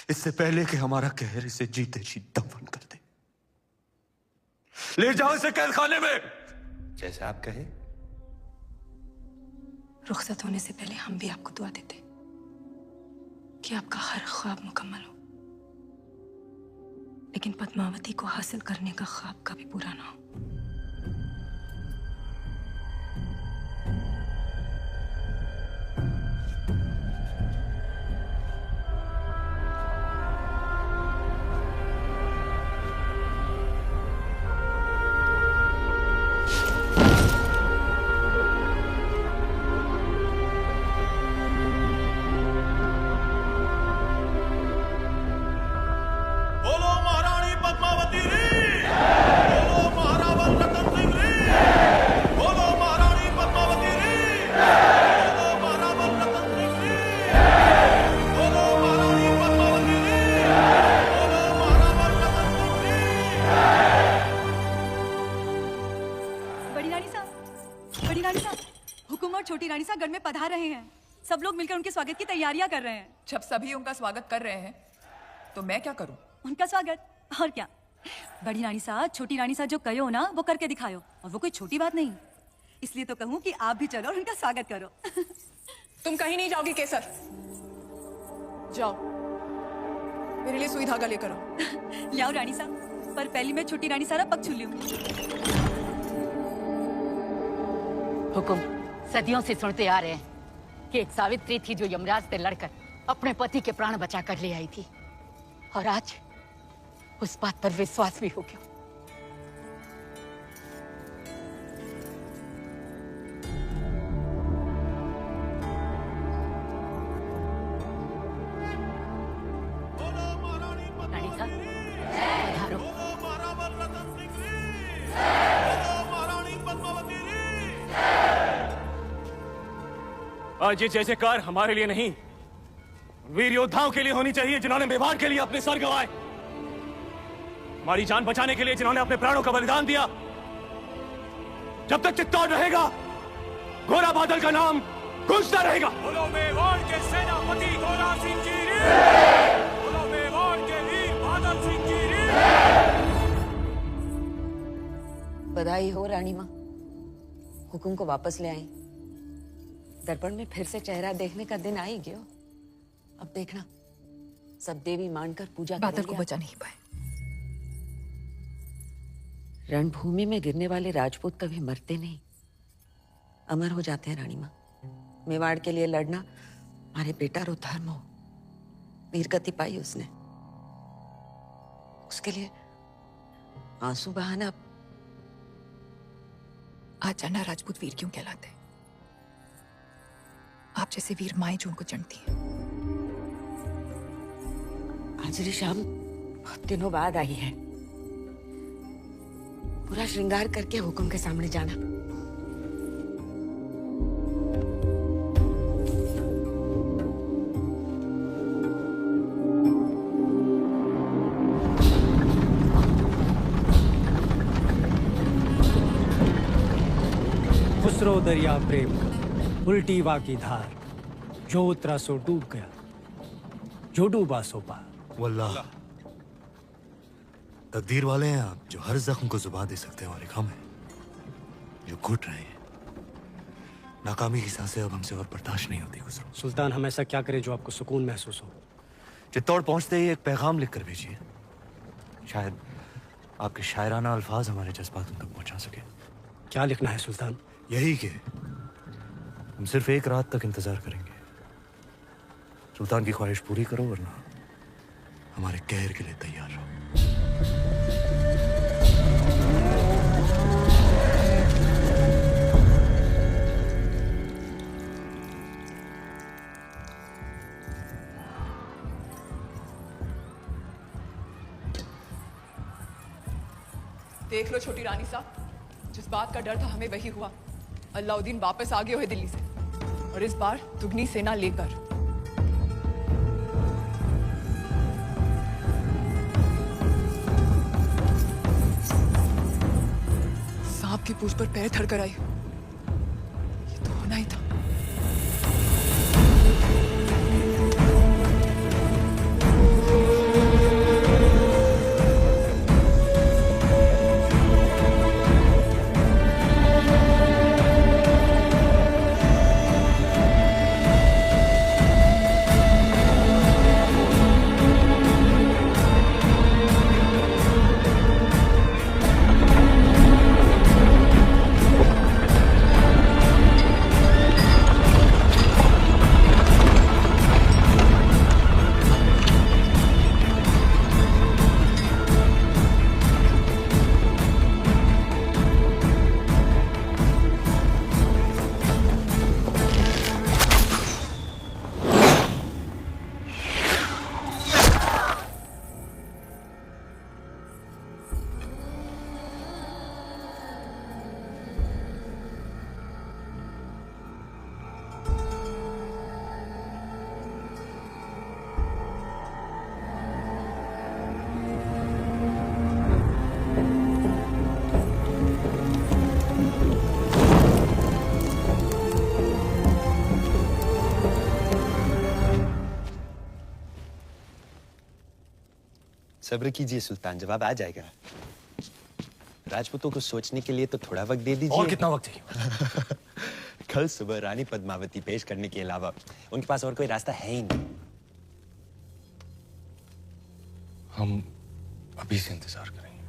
इससे पहले कि हमारा कहर इसे जीते जी दफन कर दे, ले जाओ इसे कैद खाने में। जैसे आप कहें। रुखसत होने से पहले हम भी आपको दुआ देते कि आपका हर ख्वाब मुकम्मल हो, लेकिन पद्मावती को हासिल करने का ख्वाब कभी पूरा ना हो। बोलो महारानी पद्मावती री, बोलो महारावल रतन सिंह री, बोलो महारानी पद्मावती री, बोलो महारावल रतन सिंह री, बोलो महारानी पद्मावती री, बोलो महारावल रतन सिंह री। बड़ी रानी साहब, बड़ी रानी साहब, हुकुम और छोटी रानी साहब गढ़ में पधार रहे हैं। सब लोग मिलकर उनके स्वागत की तैयारियां कर रहे हैं। जब सभी उनका स्वागत कर रहे हैं तो मैं क्या करूं? उनका स्वागत और क्या। बड़ी रानी साहब, छोटी रानी साहब जो कहो ना वो करके दिखाओ, और वो कोई छोटी बात नहीं। इसलिए तो कहूँ कि आप भी चलो और उनका स्वागत करो। तुम कहीं नहीं जाओगी केसर। जाओ मेरे लिए सुई धागा लेकर आओ। लाओ रानी साहब, पर पहली मैं छोटी रानी साहब पग छू लूंगी। हुकुम सदियों से सुनते आ रहे हैं कि एक सावित्री थी जो यमराज से लड़कर अपने पति के प्राण बचा कर ले आई थी, और आज उस बात पर विश्वास भी हो गया। रानी साहब, पधारो। आज ये जय जयकार हमारे लिए नहीं, वीर योद्धाओं के लिए होनी चाहिए जिन्होंने मेवाड़ के लिए अपने सर गंवाए, हमारी जान बचाने के लिए जिन्होंने अपने प्राणों का बलिदान दिया। जब तक चित्तौड़ रहेगा, घोड़ा बादल का नाम गूंजता रहेगा। बोलो मेवाड़ के सेनापति घोड़ा सिंह जी री, बोलो मेवाड़ के वीर बादल सिंह जी री। बधाई हो रानी माँ, हुकुम को वापस ले आई। दर्पण में फिर से चेहरा देखने का दिन आ ही गयो। अब देखना, सब देवी मानकर पूजा बादल करेंगे को बचा नहीं पाए। रणभूमि में गिरने वाले राजपूत कभी मरते नहीं, अमर हो जाते हैं रानी माँ। मेवाड़ के लिए लड़ना हमारे बेटा रो धर्म हो। वीरगति पाई उसने, उसके लिए आंसू बहाना। आज जानना राजपूत वीर क्यों कहलाते हैं। आप जैसे वीर माएं जो उनको चढ़ती हैं। आज री शाम बहुत दिनों बाद आई है। पूरा श्रृंगार करके हुकुम के सामने जाना। खुसरो दरिया प्रेम का उल्टी वा की धार, जो उतरा सो डूब गया, जो डूबा सो पार। वल्लाह, तकदीर वाले हैं आप जो हर जख्म को जुबान दे सकते हैं, और एक हम हैं जो घुट रहे हैं। नाकामी की सांसें अब हमसे और बर्दाश्त नहीं होती खुसरो। सुल्तान, हम ऐसा क्या करें जो आपको सुकून महसूस हो? चित्तौड़ पहुंचते ही एक पैगाम लिख कर भेजिए, शायद आपके शायराना अल्फाज हमारे जज्बात उन तक पहुंचा सके। क्या लिखना है सुल्तान? यही कि हम सिर्फ एक रात तक इंतजार करेंगे। सुल्तान की ख्वाहिश पूरी करो, वरना हमारे कहर के लिए तैयार रहो। देख लो छोटी रानी साहब, जिस बात का डर था हमें वही हुआ। अलाउद्दीन वापस आ गए हुए दिल्ली से, और इस बार दुगनी सेना लेकर। सांप की पूंछ पर पैर धरकर आई, ये तो होना ही था। सब्र कीजिए सुल्तान, जवाब आ जाएगा। राजपूतों को सोचने के लिए तो थोड़ा वक्त दे दीजिए। और कितना वक्त चाहिए? कल सुबह रानी पद्मावती पेश करने के अलावा उनके पास और कोई रास्ता है ही नहीं। हम अभी से इंतजार करेंगे।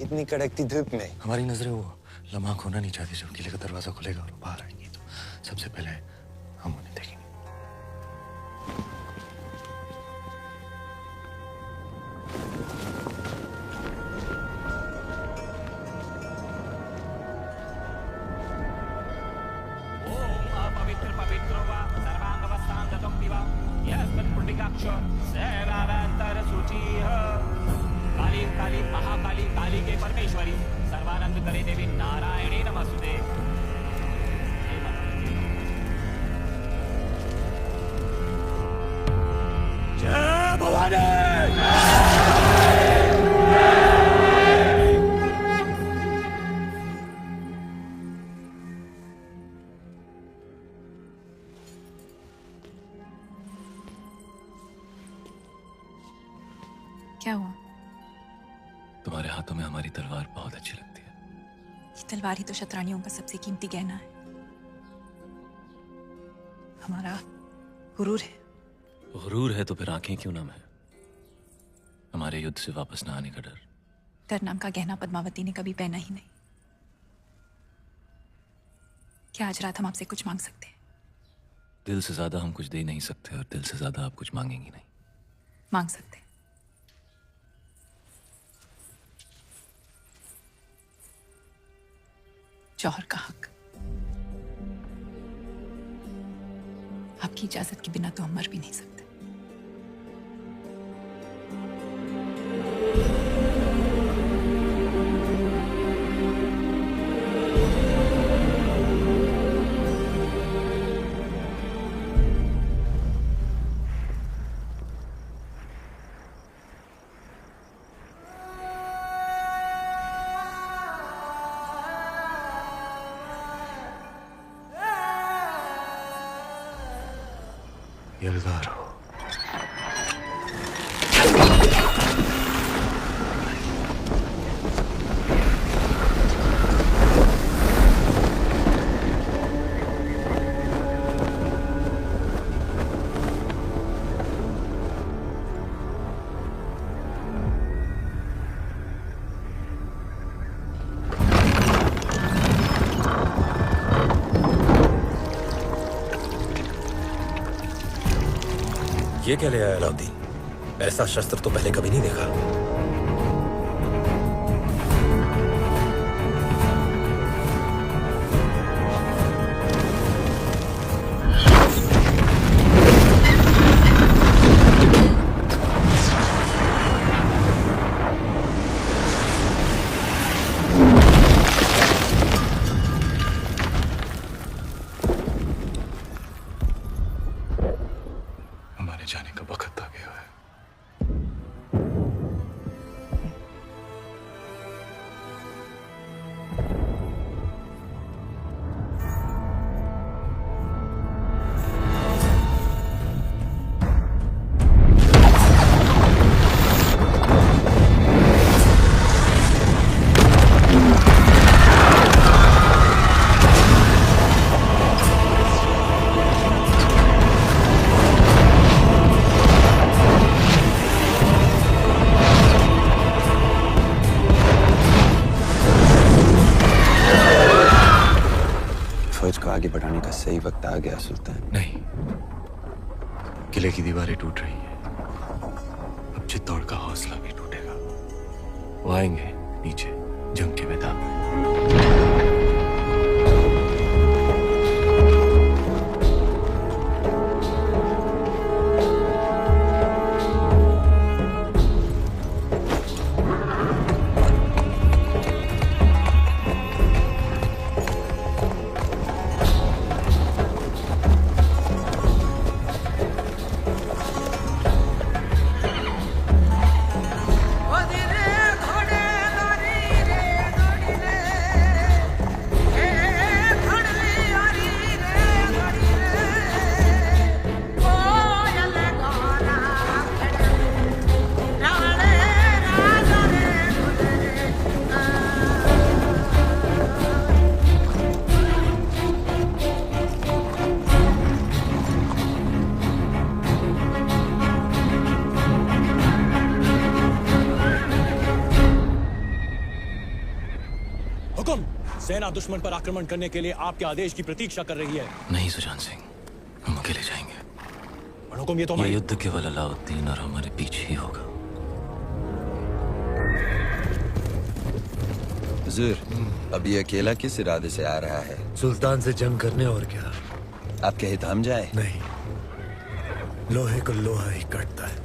इतनी कड़कती धूप में हमारी नजरें वो लम्हा खोना नहीं चाहती जब किले का दरवाजा खुलेगा और बाहर आएंगी, तो सबसे पहले हम उन्हें देखेंगे। काली काली महाकाली काली के परमेश्वरी सर्वानंद करे देवी नारायणी नमस्ते। जय भवानी। क्या हुआ? तुम्हारे हाथों में हमारी तलवार बहुत अच्छी लगती है। ये तलवार ही तो शतरानियों का सबसे कीमती गहना है, हमारा गुरूर है। गुरूर है तो फिर आंखें क्यों नम है? हमारे युद्ध से वापस न आने का डर। डर नाम का गहना पद्मावती ने कभी पहना ही नहीं। क्या आज रात हम आपसे कुछ मांग सकते हैं? दिल से ज्यादा हम कुछ दे नहीं सकते, और दिल से ज्यादा आप कुछ मांगेंगी नहीं। मांग सकते हैं। जौहर का हक। आपकी इजाजत के बिना तो हम मर भी नहीं सकते। यलगार हो। ये क्या ले आया अलाउद्दीन? ऐसा शस्त्र तो पहले कभी नहीं देखा। हमारे जाने का वक्त आ गया है। फौज को आगे बढ़ाने का सही वक्त आ गया सुल्तान। नहीं, किले की दीवारें टूट रही हैं। अब चित्तौड़ का हौसला भी टूटेगा। वो आएंगे नीचे जंग के मैदान में। सेना दुश्मन पर आक्रमण करने के लिए आपके आदेश की प्रतीक्षा कर रही है। नहीं सुजान सिंह, हम अकेले जाएंगे। और हुकुम ये तो ये युद्ध केवल अलाउद्दीन और हमारे पीछे ही होगा। हुजूर, अब ये अकेला किस इरादे से आ रहा है? सुल्तान से जंग करने, और क्या। आप कहे तो हम जाए? नहीं, लोहे को लोहा ही काटता है।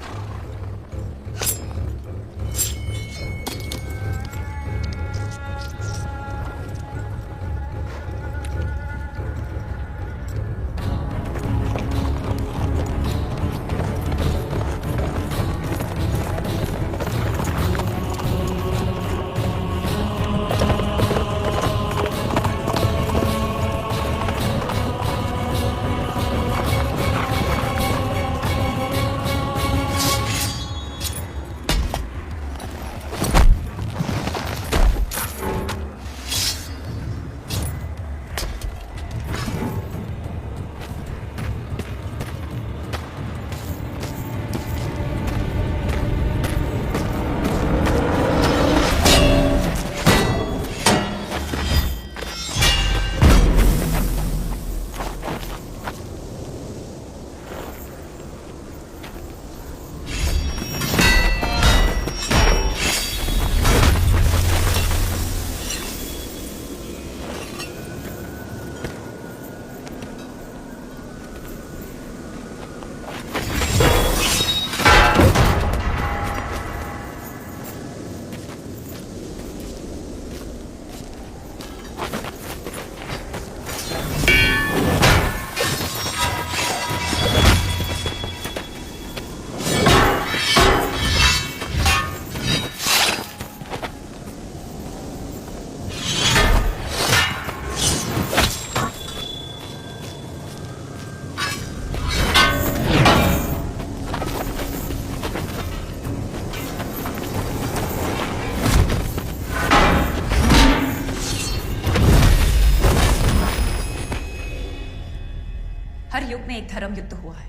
युग में एक धर्म युद्ध हुआ है,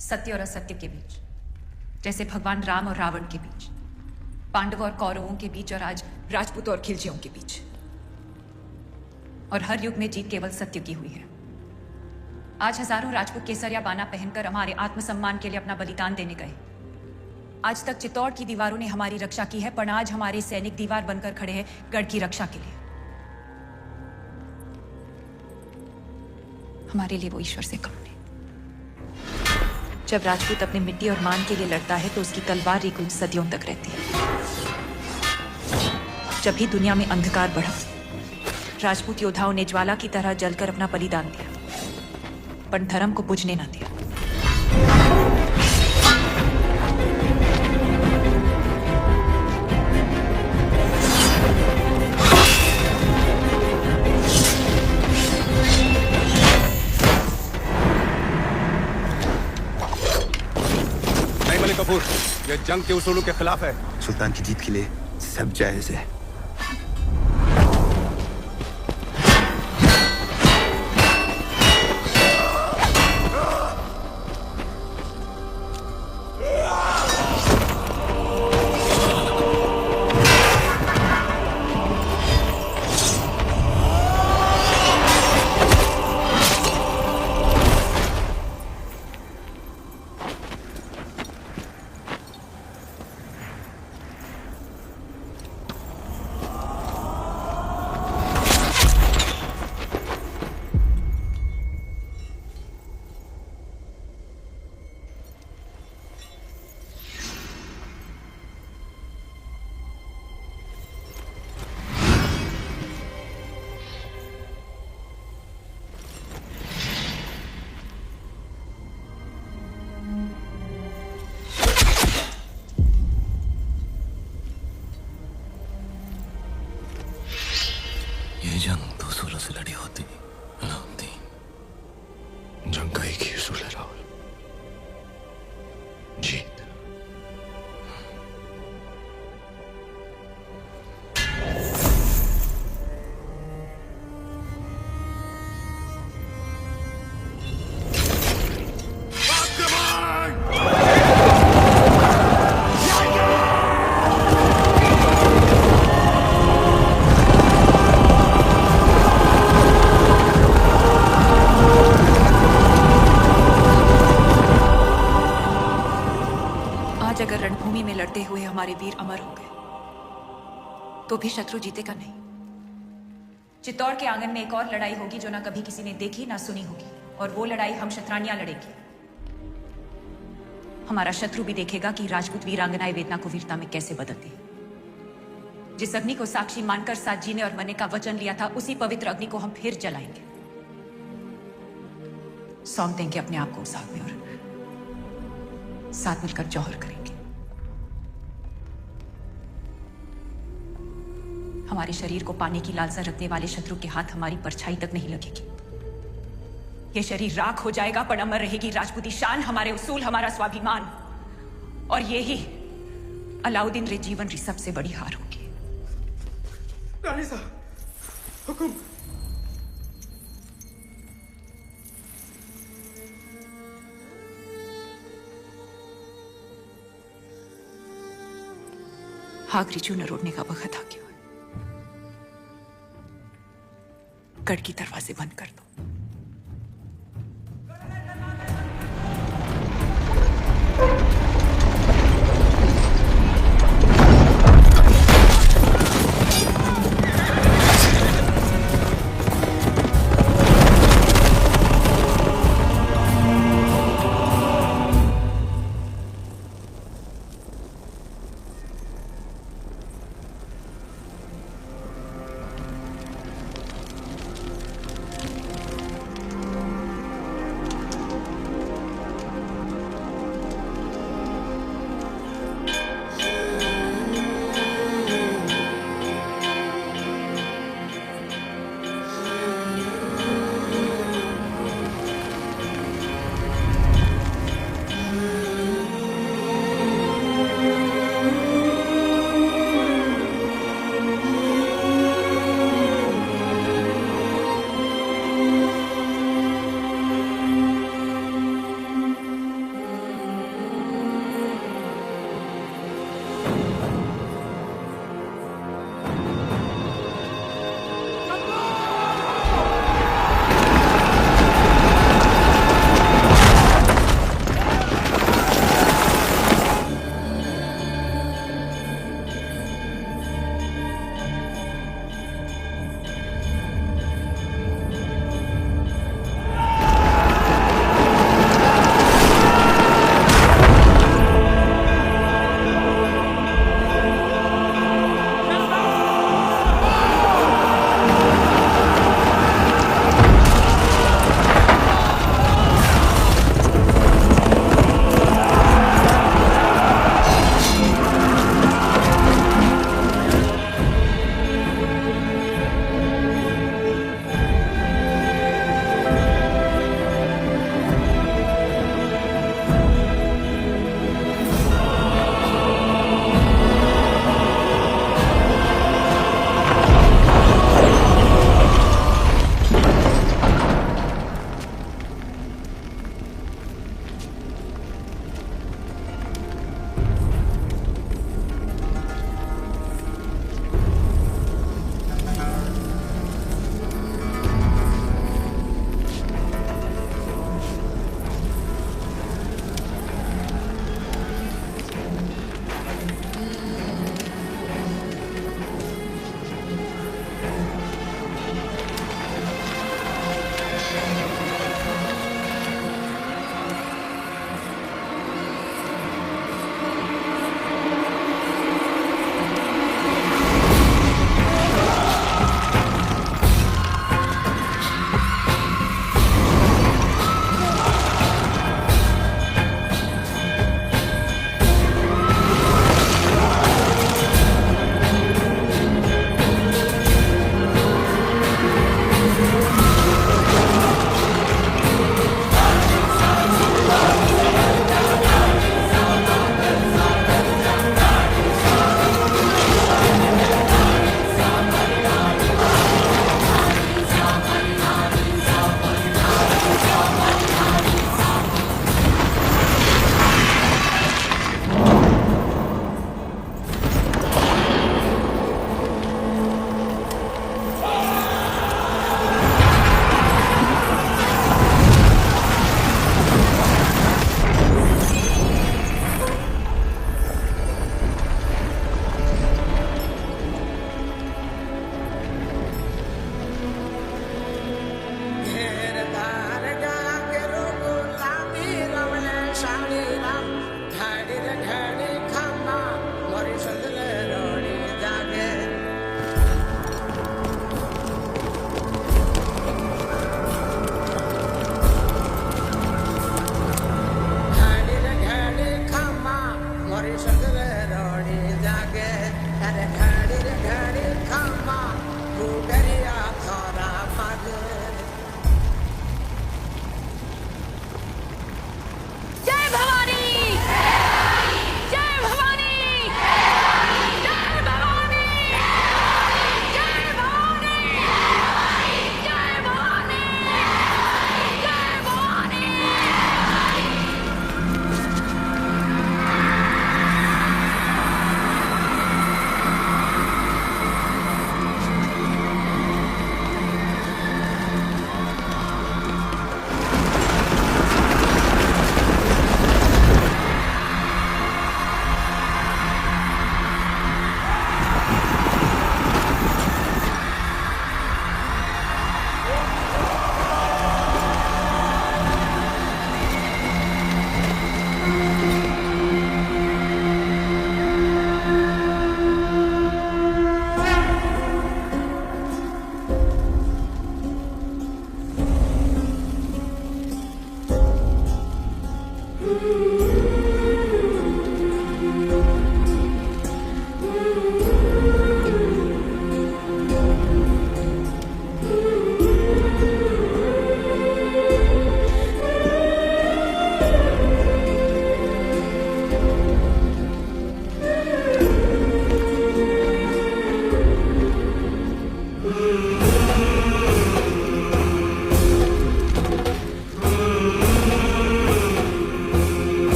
सत्य और असत्य के बीच, जैसे भगवान राम और रावण के बीच, पांडवों और कौरवों के बीच, और आज राजपूत और खिलजियों के बीच। और हर युग में जीत केवल सत्य की हुई है। आज हजारों राजपूत केसरिया बाना पहनकर हमारे आत्मसम्मान के लिए अपना बलिदान देने गए। आज तक चित्तौड़ की दीवारों ने हमारी रक्षा की है, पर आज हमारे सैनिक दीवार बनकर खड़े हैं गढ़ की रक्षा के लिए। हमारे लिए वो ईश्वर से कम नहीं। जब राजपूत अपनी मिट्टी और मान के लिए लड़ता है तो उसकी तलवार की गूंज सदियों तक रहती है। जब भी दुनिया में अंधकार बढ़ा, राजपूत योद्धाओं ने ज्वाला की तरह जलकर अपना बलिदान दिया, पर धर्म को बुझने ना दिया। नहीं मलिक कपूर, यह जंग के उसूलों के खिलाफ है। सुल्तान की जीत के लिए सब जायज है। ये जंग दो सूरों से लड़ी होती अलाउद्दीन। जंग का एक ही उसूल है राहुल, जीत। आज अगर रणभूमि में लड़ते हुए हमारे वीर अमर हो गए तो भी शत्रु जीतेगा नहीं। चित्तौड़ के आंगन में एक और लड़ाई होगी जो ना कभी किसी ने देखी ना सुनी होगी, और वो लड़ाई हम शतरानियां लड़ेंगे। हमारा शत्रु भी देखेगा कि राजपूत वीरांगनाएं वेदना को वीरता में कैसे बदलती है। जिस अग्नि को साक्षी मानकर साथ जीने और मरने का वचन लिया था, उसी पवित्र अग्नि को हम फिर जलाएंगे। सौंप देंगे अपने आप को उस आग में और साथ मिलकर जौहर करेंगे। हमारे शरीर को पाने की लालसा रखने वाले शत्रु के हाथ हमारी परछाई तक नहीं लगेगी। यह शरीर राख हो जाएगा, पर अमर रहेगी राजपूती शान, हमारे उसूल, हमारा स्वाभिमान। और ये ही अलाउद्दीन रे जीवन की सबसे बड़ी हार होगी। रानी साहब, हुकुम। हाग रिचू न रोडने का वक्त आ गया। गढ़ की दरवाजे बंद कर दो।